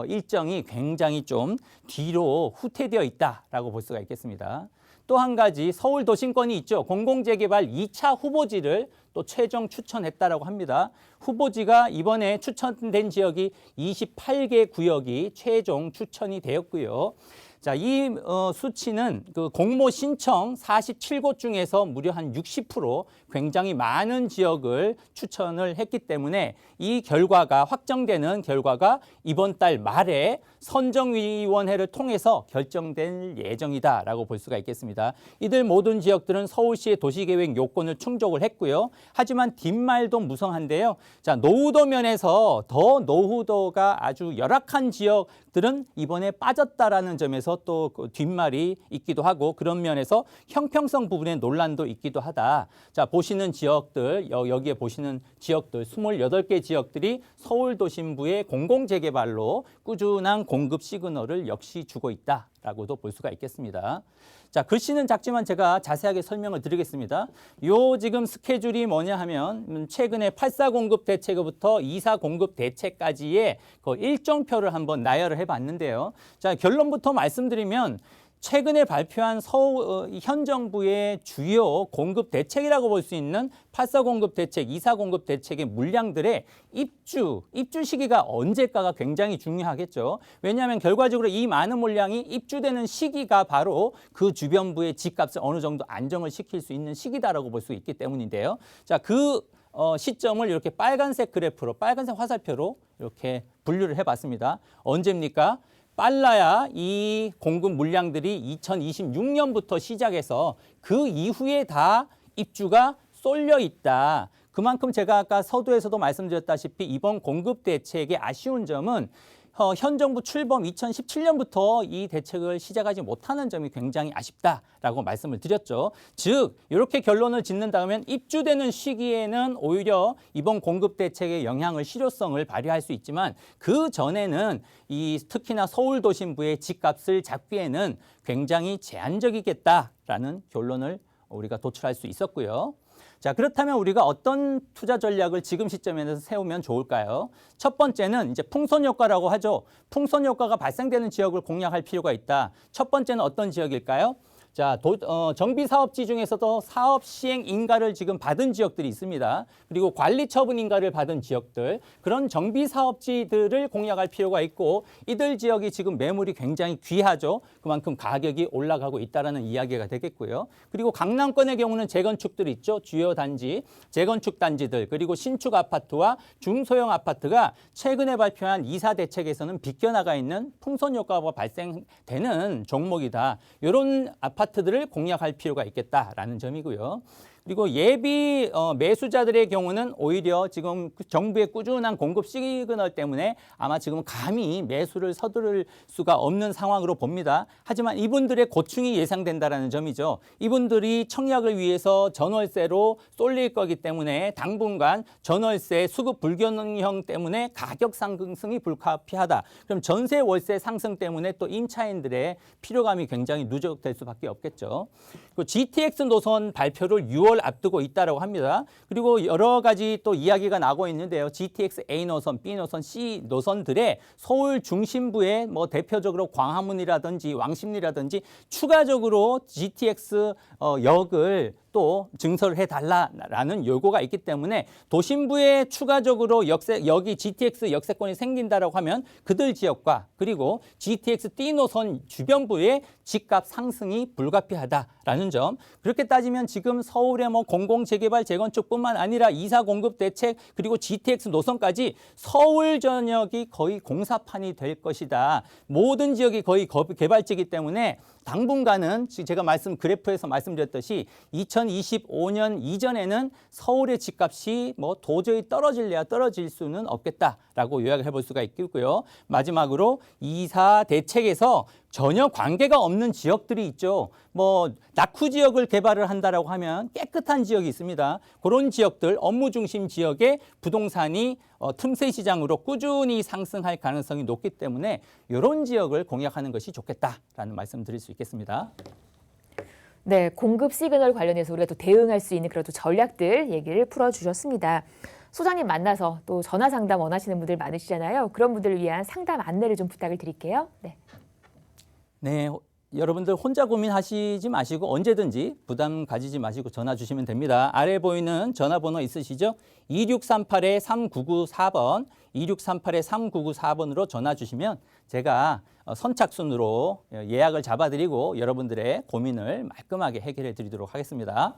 일정이 굉장히 좀 뒤로 후퇴되어 있다라고 볼 수가 있겠습니다. 또 한 가지 서울 도심권이 있죠. 공공재개발 2차 후보지를 또 최종 추천했다라고 합니다. 후보지가 이번에 추천된 지역이 28개 구역이 최종 추천이 되었고요. 자, 이 수치는 그 공모 신청 47곳 중에서 무려 한 60% 굉장히 많은 지역을 추천을 했기 때문에 이 결과가 확정되는 결과가 이번 달 말에 선정위원회를 통해서 결정될 예정이다라고 볼 수가 있겠습니다. 이들 모든 지역들은 서울시의 도시계획 요건을 충족을 했고요. 하지만 뒷말도 무성한데요. 자, 노후도 면에서 더 노후도가 아주 열악한 지역들은 이번에 빠졌다라는 점에서 또 뒷말이 있기도 하고 그런 면에서 형평성 부분의 논란도 있기도 하다. 자, 보시는 지역들, 여기에 보시는 지역들 28개 지역들이 서울 도심부의 공공재개발로 꾸준한 공급 시그널을 역시 주고 있다라고도 볼 수가 있겠습니다. 자, 글씨는 작지만 제가 자세하게 설명을 드리겠습니다. 요 지금 스케줄이 뭐냐 하면 최근에 8사 공급 대책부터 2사 공급 대책까지의 그 일정표를 한번 나열을 해봤는데요. 자, 결론부터 말씀드리면 최근에 발표한 현 정부의 주요 공급 대책이라고 볼 수 있는 8사 공급 대책, 2사 공급 대책의 물량들의 입주 시기가 언제까가 굉장히 중요하겠죠. 왜냐하면 결과적으로 이 많은 물량이 입주되는 시기가 바로 그 주변부의 집값을 어느 정도 안정을 시킬 수 있는 시기다라고 볼 수 있기 때문인데요. 자, 그 시점을 이렇게 빨간색 그래프로, 빨간색 화살표로 이렇게 분류를 해봤습니다. 언제입니까? 빨라야 이 공급 물량들이 2026년부터 시작해서 그 이후에 다 입주가 쏠려 있다. 그만큼 제가 아까 서두에서도 말씀드렸다시피 이번 공급 대책의 아쉬운 점은 현 정부 출범 2017년부터 이 대책을 시작하지 못하는 점이 굉장히 아쉽다라고 말씀을 드렸죠. 즉 이렇게 결론을 짓는다면 입주되는 시기에는 오히려 이번 공급 대책의 영향을 실효성을 발휘할 수 있지만 그 전에는 특히나 서울 도심부의 집값을 잡기에는 굉장히 제한적이겠다라는 결론을 우리가 도출할 수 있었고요. 자, 그렇다면 우리가 어떤 투자 전략을 지금 시점에서 세우면 좋을까요? 첫 번째는 이제 풍선 효과라고 하죠. 풍선 효과가 발생되는 지역을 공략할 필요가 있다. 첫 번째는 어떤 지역일까요? 자, 정비 사업지 중에서도 사업 시행 인가를 지금 받은 지역들이 있습니다. 그리고 관리 처분 인가를 받은 지역들, 그런 정비 사업지들을 공략할 필요가 있고 이들 지역이 지금 매물이 굉장히 귀하죠. 그만큼 가격이 올라가고 있다는 이야기가 되겠고요. 그리고 강남권의 경우는 재건축들이 있죠. 주요 단지, 재건축 단지들, 그리고 신축 아파트와 중소형 아파트가 최근에 발표한 이사 대책에서는 비껴나가 있는 풍선 효과가 발생되는 종목이다. 이런 아파트들을 공략할 필요가 있겠다라는 점이고요. 그리고 예비 매수자들의 경우는 오히려 지금 정부의 꾸준한 공급 시그널 때문에 아마 지금 감히 매수를 서두를 수가 없는 상황으로 봅니다. 하지만 이분들의 고충이 예상된다는 점이죠. 이분들이 청약을 위해서 전월세로 쏠릴 거기 때문에 당분간 전월세 수급 불균형 때문에 가격 상승이 불가피하다. 그럼 전세 월세 상승 때문에 또 임차인들의 필요감이 굉장히 누적될 수밖에 없겠죠. 그리고 GTX 노선 발표를 6월 앞두고 있다고 합니다. 그리고 여러 가지 또 이야기가 나오고 있는데요. GTX A 노선, B 노선, C 노선들의 서울 중심부에 뭐 대표적으로 광화문이라든지 왕십리라든지 추가적으로 GTX 역을 또 증설을 해달라는 요구가 있기 때문에 도심부에 추가적으로 여기 GTX 역세권이 생긴다라고 하면 그들 지역과 그리고 GTX D 노선 주변부의 집값 상승이 불가피하다라는 점. 그렇게 따지면 지금 서울의 뭐 공공재개발 재건축뿐만 아니라 이사 공급 대책 그리고 GTX 노선까지 서울 전역이 거의 공사판이 될 것이다. 모든 지역이 거의 개발지이기 때문에 당분간은 제가 그래프에서 말씀드렸듯이 2025년 이전에는 서울의 집값이 뭐 도저히 떨어질래야 떨어질 수는 없겠다라고 요약을 해볼 수가 있겠고요. 마지막으로 이사 대책에서 전혀 관계가 없는 지역들이 있죠. 뭐 낙후 지역을 개발을 한다라고 하면 깨끗한 지역이 있습니다. 그런 지역들, 업무 중심 지역의 부동산이 틈새 시장으로 꾸준히 상승할 가능성이 높기 때문에 이런 지역을 공략하는 것이 좋겠다라는 말씀 드릴 수 있겠습니다. 네, 공급 시그널 관련해서 우리가 또 대응할 수 있는 그런 또 전략들 얘기를 풀어주셨습니다. 소장님 만나서 또 전화 상담 원하시는 분들 많으시잖아요. 그런 분들을 위한 상담 안내를 좀 부탁을 드릴게요. 네, 여러분들 혼자 고민하시지 마시고 언제든지 부담 가지지 마시고 전화 주시면 됩니다. 아래 보이는 전화번호 있으시죠? 2638-3994번, 2638-3994번으로 전화 주시면 제가 선착순으로 예약을 잡아드리고 여러분들의 고민을 말끔하게 해결해 드리도록 하겠습니다.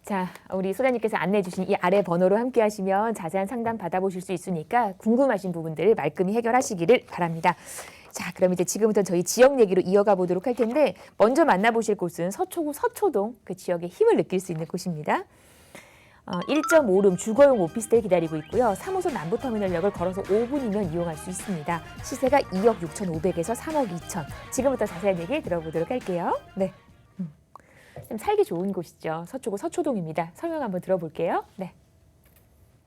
자, 우리 소장님께서 안내해 주신 이 아래 번호로 함께 하시면 자세한 상담 받아보실 수 있으니까 궁금하신 부분들 말끔히 해결하시기를 바랍니다. 자, 그럼 이제 지금부터 저희 지역 얘기로 이어가 보도록 할 텐데 먼저 만나보실 곳은 서초구 서초동, 그 지역의 힘을 느낄 수 있는 곳입니다. 1.5룸 주거용 오피스텔 기다리고 있고요. 3호선 남부터미널역을 걸어서 5분이면 이용할 수 있습니다. 시세가 2억 6,500에서 3억 2천. 지금부터 자세한 얘기 들어보도록 할게요. 네, 좀 살기 좋은 곳이죠. 서초구 서초동입니다. 설명 한번 들어볼게요.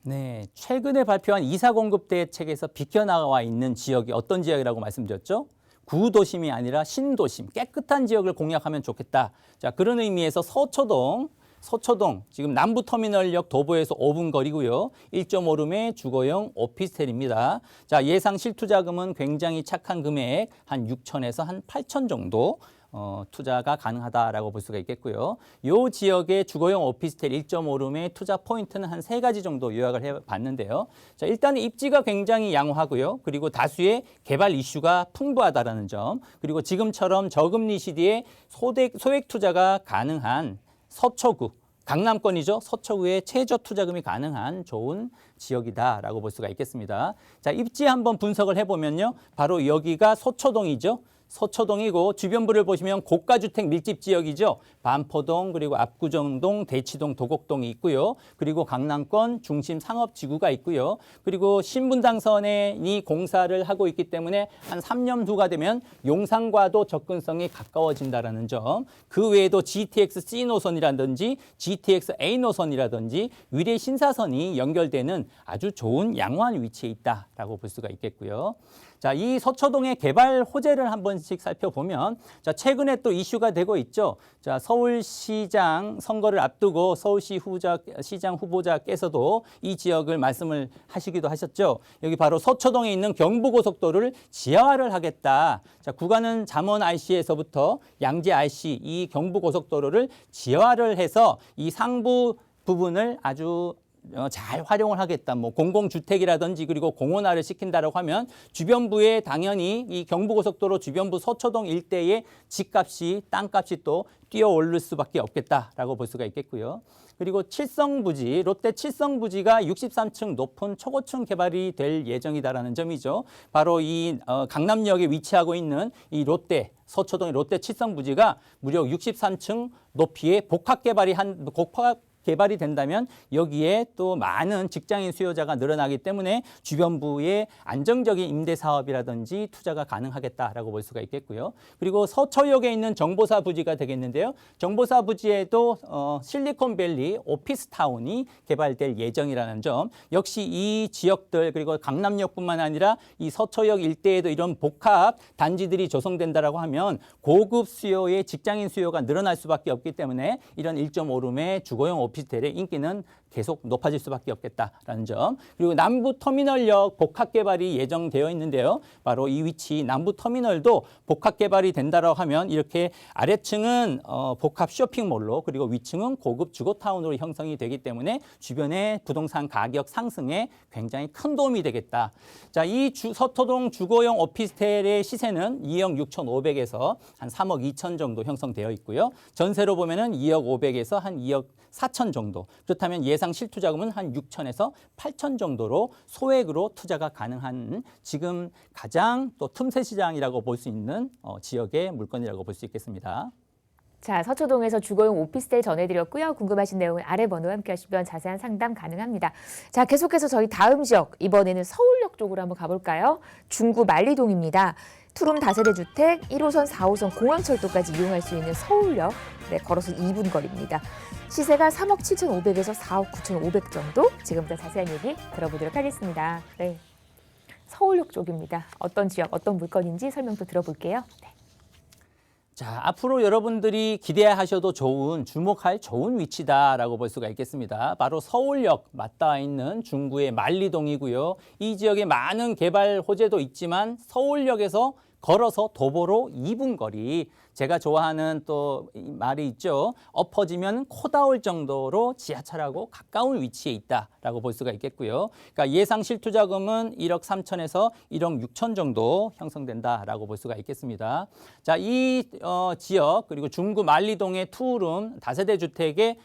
네, 최근에 발표한 이사 공급 대책에서 비껴나와 있는 지역이 어떤 지역이라고 말씀드렸죠? 구도심이 아니라 신도심, 깨끗한 지역을 공략하면 좋겠다. 자, 그런 의미에서 서초동 지금 남부터미널역 도보에서 5분 거리고요. 1.5룸의 주거용 오피스텔입니다. 자, 예상 실투자금은 굉장히 착한 금액 한 6천에서 한 8천 정도 투자가 가능하다라고 볼 수가 있겠고요. 이 지역의 주거용 오피스텔 1.5룸의 투자 포인트는 한 3가지 정도 요약을 해봤는데요. 자, 일단 입지가 굉장히 양호하고요. 그리고 다수의 개발 이슈가 풍부하다라는 점, 그리고 지금처럼 저금리 시대에 소액 투자가 가능한 서초구, 강남권이죠. 서초구에 최저 투자금이 가능한 좋은 지역이다라고 볼 수가 있겠습니다. 자, 입지 한번 분석을 해보면요. 바로 여기가 서초동이죠. 서초동이고 주변부를 보시면 고가주택 밀집 지역이죠. 반포동 그리고 압구정동, 대치동, 도곡동이 있고요. 그리고 강남권 중심 상업지구가 있고요. 그리고 신분당선이 공사를 하고 있기 때문에 한 3년 후가 되면 용산과도 접근성이 가까워진다는 점. 그 외에도 GTX C 노선이라든지 GTX A 노선이라든지 위례 신사선이 연결되는 아주 좋은 양호한 위치에 있다라고 볼 수가 있겠고요. 자, 이 서초동의 개발 호재를 한 번씩 살펴보면, 자, 최근에 또 이슈가 되고 있죠. 자, 서울시장 선거를 앞두고 서울시 시장 후보자께서도 이 지역을 말씀을 하시기도 하셨죠. 여기 바로 서초동에 있는 경부고속도로를 지하화를 하겠다. 자, 구간은 잠원 IC에서부터 양재 IC 이 경부고속도로를 지하화를 해서 이 상부 부분을 아주 잘 활용을 하겠다. 뭐 공공주택이라든지 그리고 공원화를 시킨다라고 하면 주변부에 당연히 이 경부고속도로 주변부 서초동 일대의 집값이 땅값이 또 뛰어오를 수밖에 없겠다라고 볼 수가 있겠고요. 그리고 칠성부지, 롯데 칠성부지가 63층 높은 초고층 개발이 될 예정이다라는 점이죠. 바로 이 강남역에 위치하고 있는 이 롯데 서초동의 롯데 칠성부지가 무려 63층 높이의 복합 개발이 된다면 여기에 또 많은 직장인 수요자가 늘어나기 때문에 주변부의 안정적인 임대 사업이라든지 투자가 가능하겠다라고 볼 수가 있겠고요. 그리고 서초역에 있는 정보사 부지가 되겠는데요. 정보사 부지에도 실리콘밸리 오피스타운이 개발될 예정이라는 점. 역시 이 지역들 그리고 강남역뿐만 아니라 이 서초역 일대에도 이런 복합 단지들이 조성된다라고 하면 고급 수요의 직장인 수요가 늘어날 수밖에 없기 때문에 이런 1.5룸의 주거용 오피스텔의 인기는 계속 높아질 수밖에 없겠다라는 점. 그리고 남부터미널역 복합개발이 예정되어 있는데요. 바로 이 위치 남부터미널도 복합개발이 된다고 하면 이렇게 아래층은 복합 쇼핑몰로 그리고 위층은 고급 주거타운으로 형성이 되기 때문에 주변의 부동산 가격 상승에 굉장히 큰 도움이 되겠다. 자, 이 서초동 주거용 오피스텔의 시세는 2억 6,500에서 한 3억 2천 정도 형성되어 있고요. 전세로 보면은 2억 500에서 한 2억 4천 정도. 그렇다면 예상 실투자금은 한 6천에서 8천 정도로 소액으로 투자가 가능한 지금 가장 또 틈새 시장이라고 볼 수 있는 지역의 물건이라고 볼 수 있겠습니다. 자, 서초동에서 주거용 오피스텔 전해드렸고요. 궁금하신 내용은 아래 번호와 함께 하시면 자세한 상담 가능합니다. 자, 계속해서 저희 다음 지역, 이번에는 서울역 쪽으로 한번 가볼까요? 중구 만리동입니다. 투룸 다세대 주택, 1호선, 4호선 공항철도까지 이용할 수 있는 서울역, 네, 걸어서 2분 거리입니다. 시세가 3억 7,500에서 4억 9,500 정도? 지금부터 자세한 얘기 들어보도록 하겠습니다. 네, 서울역 쪽입니다. 어떤 지역, 어떤 물건인지 설명도 들어볼게요. 네. 자, 앞으로 여러분들이 기대하셔도 좋은, 주목할 좋은 위치다라고 볼 수가 있겠습니다. 바로 서울역 맞닿아 있는 중구의 만리동이고요. 이 지역에 많은 개발 호재도 있지만 서울역에서 걸어서 도보로 2분 거리. 제가 좋아하는 또 말이 있죠. 엎어지면 코 닿을 정도로 지하철하고 가까운 위치에 있다라고 볼 수가 있겠고요. 그러니까 예상 실투자금은 1억 3천에서 1억 6천 정도 형성된다라고 볼 수가 있겠습니다. 자, 이 지역 그리고 중구 만리동의 투룸 다세대 주택의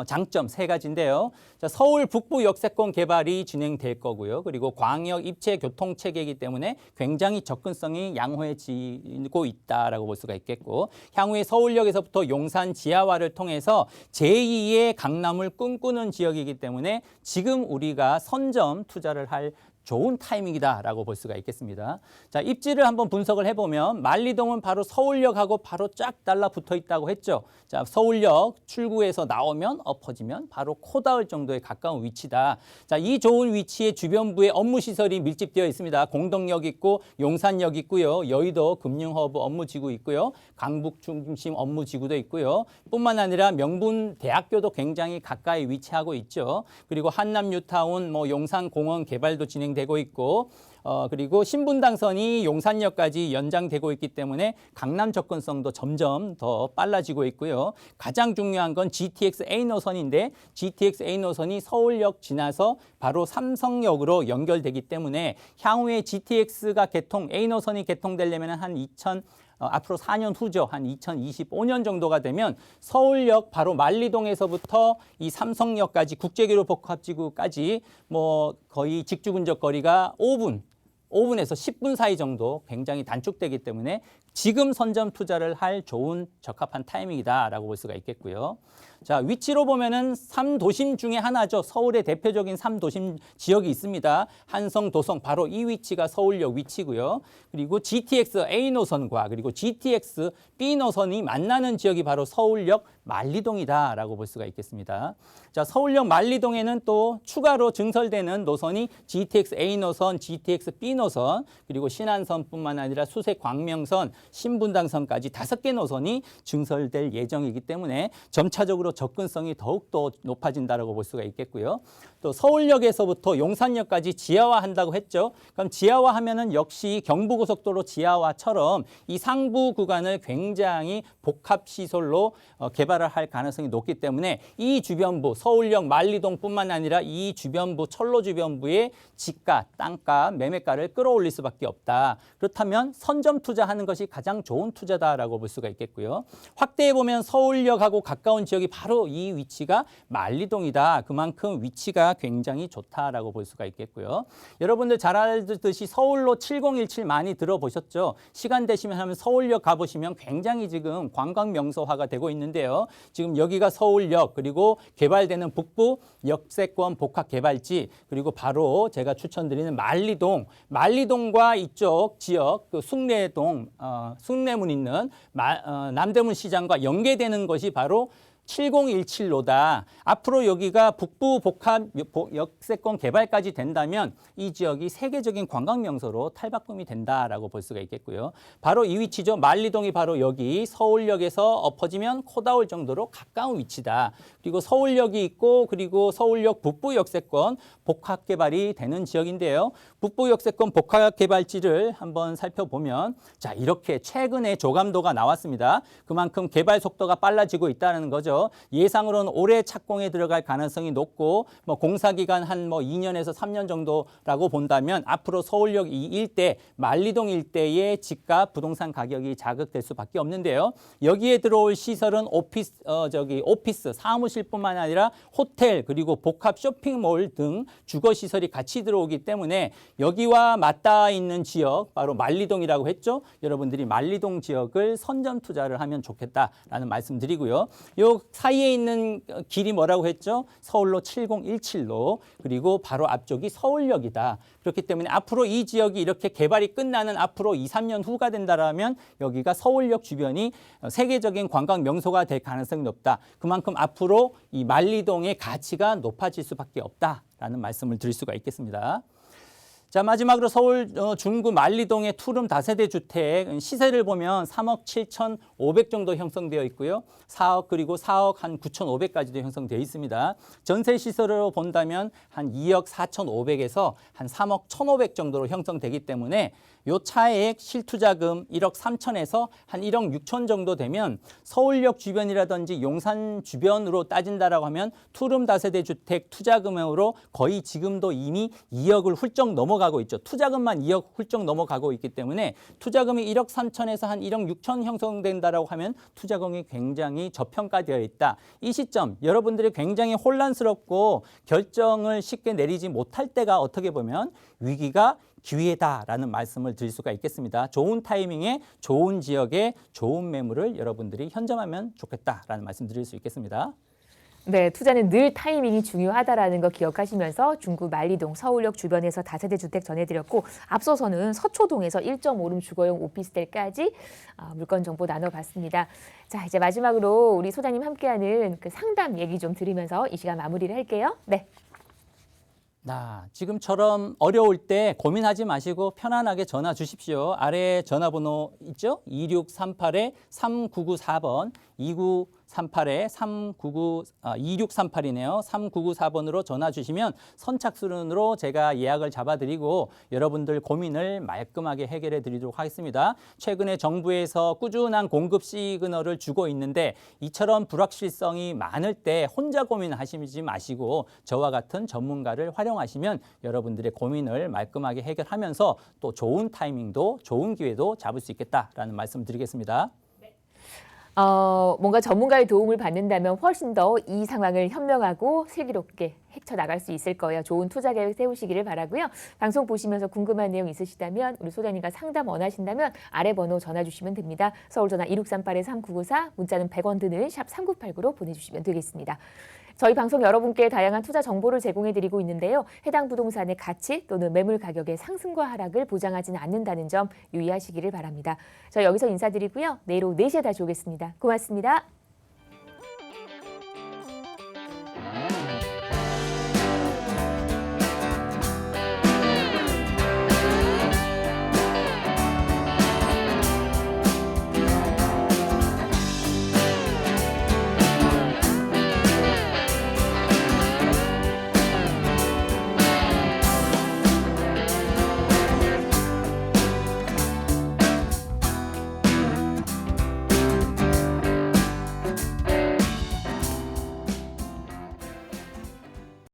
장점 세 가지인데요. 자, 서울 북부 역세권 개발이 진행될 거고요. 그리고 광역 입체 교통 체계이기 때문에 굉장히 접근성이 양호해지고 있다라고 볼 수가 있겠고, 향후에 서울역에서부터 용산 지하화를 통해서 제2의 강남을 꿈꾸는 지역이기 때문에 지금 우리가 선점 투자를 할 좋은 타이밍이다라고 볼 수가 있겠습니다. 자, 입지를 한번 분석을 해보면 만리동은 바로 서울역하고 바로 쫙 달라붙어 있다고 했죠. 자, 서울역 출구에서 나오면 엎어지면 바로 코 닿을 정도에 가까운 위치다. 자, 이 좋은 위치에 주변부에 업무시설이 밀집되어 있습니다. 공덕역 있고 용산역 있고요. 여의도 금융허브 업무지구 있고요. 강북 중심 업무지구도 있고요. 뿐만 아니라 명분대학교도 굉장히 가까이 위치하고 있죠. 그리고 한남뉴타운, 용산공원 개발도 되고 있고 그리고 신분당선이 용산역까지 연장되고 있기 때문에 강남 접근성도 점점 더 빨라지고 있고요. 가장 중요한 건 GTX A 노선인데 GTX A 노선이 서울역 지나서 바로 삼성역으로 연결되기 때문에 향후에 GTX가 A 노선이 개통되려면 한 앞으로 4년 후죠. 한 2025년 정도가 되면 서울역 바로 만리동에서부터 이 삼성역까지 국제교류 복합지구까지 뭐 거의 직주근적 거리가 5분에서 10분 사이 정도 굉장히 단축되기 때문에 지금 선점 투자를 할 좋은 적합한 타이밍이다라고 볼 수가 있겠고요. 자, 위치로 보면은 3도심 중에 하나죠. 서울의 대표적인 3도심 지역이 있습니다. 한성, 도성, 바로 이 위치가 서울역 위치고요. 그리고 GTX A 노선과 그리고 GTX B 노선이 만나는 지역이 바로 서울역 만리동이다라고 볼 수가 있겠습니다. 자, 서울역 만리동에는 또 추가로 증설되는 노선이 GTX A 노선, GTX B 노선, 그리고 신안선뿐만 아니라 수색 광명선, 신분당선까지 5개 노선이 증설될 예정이기 때문에 점차적으로 접근성이 더욱더 높아진다고 볼 수가 있겠고요. 또 서울역에서부터 용산역까지 지하화한다고 했죠. 그럼 지하화하면은 역시 경부고속도로 지하화처럼 이 상부 구간을 굉장히 복합시설로 개발을 할 가능성이 높기 때문에 이 주변부, 서울역 만리동뿐만 아니라 이 주변부, 철로 주변부의 집가, 땅가, 매매가를 끌어올릴 수밖에 없다. 그렇다면 선점 투자하는 것이 가장 좋은 투자다라고 볼 수가 있겠고요. 확대해보면 서울역하고 가까운 지역이 바로 이 위치가 만리동이다. 그만큼 위치가 굉장히 좋다라고 볼 수가 있겠고요. 여러분들 잘 알듯이 서울로 7017 많이 들어보셨죠? 시간 되시면 하면 서울역 가보시면 굉장히 지금 관광 명소화가 되고 있는데요. 지금 여기가 서울역, 그리고 개발되는 북부 역세권 복합 개발지, 그리고 바로 제가 추천드리는 만리동과 이쪽 지역 그 숭례동, 숭례문 있는 남대문 시장과 연계되는 것이 바로 7017로다. 앞으로 여기가 북부 복합 역세권 개발까지 된다면 이 지역이 세계적인 관광 명소로 탈바꿈이 된다라고 볼 수가 있겠고요. 바로 이 위치죠. 만리동이 바로 여기 서울역에서 엎어지면 코다올 정도로 가까운 위치다. 그리고 서울역이 있고 그리고 서울역 북부 역세권 복합 개발이 되는 지역인데요. 북부 역세권 복합 개발지를 한번 살펴보면 자, 이렇게 최근에 조감도가 나왔습니다. 그만큼 개발 속도가 빨라지고 있다는 거죠. 예상으로는 올해 착공에 들어갈 가능성이 높고 뭐 공사 기간 한 2년에서 3년 정도라고 본다면 앞으로 서울역 이 일대, 만리동 일대의 집값, 부동산 가격이 자극될 수밖에 없는데요. 여기에 들어올 시설은 오피스, 사무실뿐만 아니라 호텔, 그리고 복합 쇼핑몰 등 주거 시설이 같이 들어오기 때문에 여기와 맞닿아 있는 지역, 바로 만리동이라고 했죠. 여러분들이 만리동 지역을 선점 투자를 하면 좋겠다라는 말씀드리고요. 요 사이에 있는 길이 뭐라고 했죠? 서울로 7017로, 그리고 바로 앞쪽이 서울역이다. 그렇기 때문에 앞으로 이 지역이 이렇게 개발이 끝나는 앞으로 2, 3년 후가 된다라면 여기가 서울역 주변이 세계적인 관광 명소가 될 가능성이 높다. 그만큼 앞으로 이 만리동의 가치가 높아질 수밖에 없다라는 말씀을 드릴 수가 있겠습니다. 자, 마지막으로 서울 중구 만리동의 투룸 다세대 주택 시세를 보면 3억 7,500 정도 형성되어 있고요. 4억 그리고 4억 한 9,500까지도 형성되어 있습니다. 전세 시세로 본다면 한 2억 4,500에서 한 3억 1,500 정도로 형성되기 때문에 요 차액 실투자금 1억 3천에서 한 1억 6천 정도 되면 서울역 주변이라든지 용산 주변으로 따진다라고 하면 투룸 다세대 주택 투자금액으로 거의 지금도 이미 2억을 훌쩍 넘어가고 있죠. 투자금만 2억 훌쩍 넘어가고 있기 때문에 투자금이 1억 3천에서 한 1억 6천 형성된다라고 하면 투자금이 굉장히 저평가되어 있다. 이 시점 여러분들이 굉장히 혼란스럽고 결정을 쉽게 내리지 못할 때가 어떻게 보면 위기가 기회다라는 말씀을 드릴 수가 있겠습니다. 좋은 타이밍에 좋은 지역에 좋은 매물을 여러분들이 현점하면 좋겠다라는 말씀 드릴 수 있겠습니다. 네, 투자는 늘 타이밍이 중요하다라는 거 기억하시면서 중구 만리동 서울역 주변에서 다세대 주택 전해드렸고 앞서서는 서초동에서 1.5룸 주거용 오피스텔까지 물건 정보 나눠봤습니다. 자, 이제 마지막으로 우리 소장님 함께하는 그 상담 얘기 좀 들으면서 이 시간 마무리를 할게요. 네. 지금처럼 어려울 때 고민하지 마시고 편안하게 전화 주십시오. 아래에 전화번호 있죠? 2638-3994번, 2638이네요. 3994번으로 전화 주시면 선착순으로 제가 예약을 잡아드리고 여러분들 고민을 말끔하게 해결해 드리도록 하겠습니다. 최근에 정부에서 꾸준한 공급 시그널을 주고 있는데 이처럼 불확실성이 많을 때 혼자 고민하시지 마시고 저와 같은 전문가를 활용하시면 여러분들의 고민을 말끔하게 해결하면서 또 좋은 타이밍도 좋은 기회도 잡을 수 있겠다라는 말씀 드리겠습니다. 뭔가 전문가의 도움을 받는다면 훨씬 더 이 상황을 현명하고 슬기롭게 헤쳐나갈 수 있을 거예요. 좋은 투자 계획 세우시기를 바라고요. 방송 보시면서 궁금한 내용 있으시다면 우리 소장님과 상담 원하신다면 아래 번호 전화 주시면 됩니다. 서울 전화 1638-3994, 문자는 100원 드는 샵 3989로 보내주시면 되겠습니다. 저희 방송 여러분께 다양한 투자 정보를 제공해드리고 있는데요. 해당 부동산의 가치 또는 매물 가격의 상승과 하락을 보장하지는 않는다는 점 유의하시기를 바랍니다. 저희 여기서 인사드리고요. 내일 오후 4시에 다시 오겠습니다. 고맙습니다.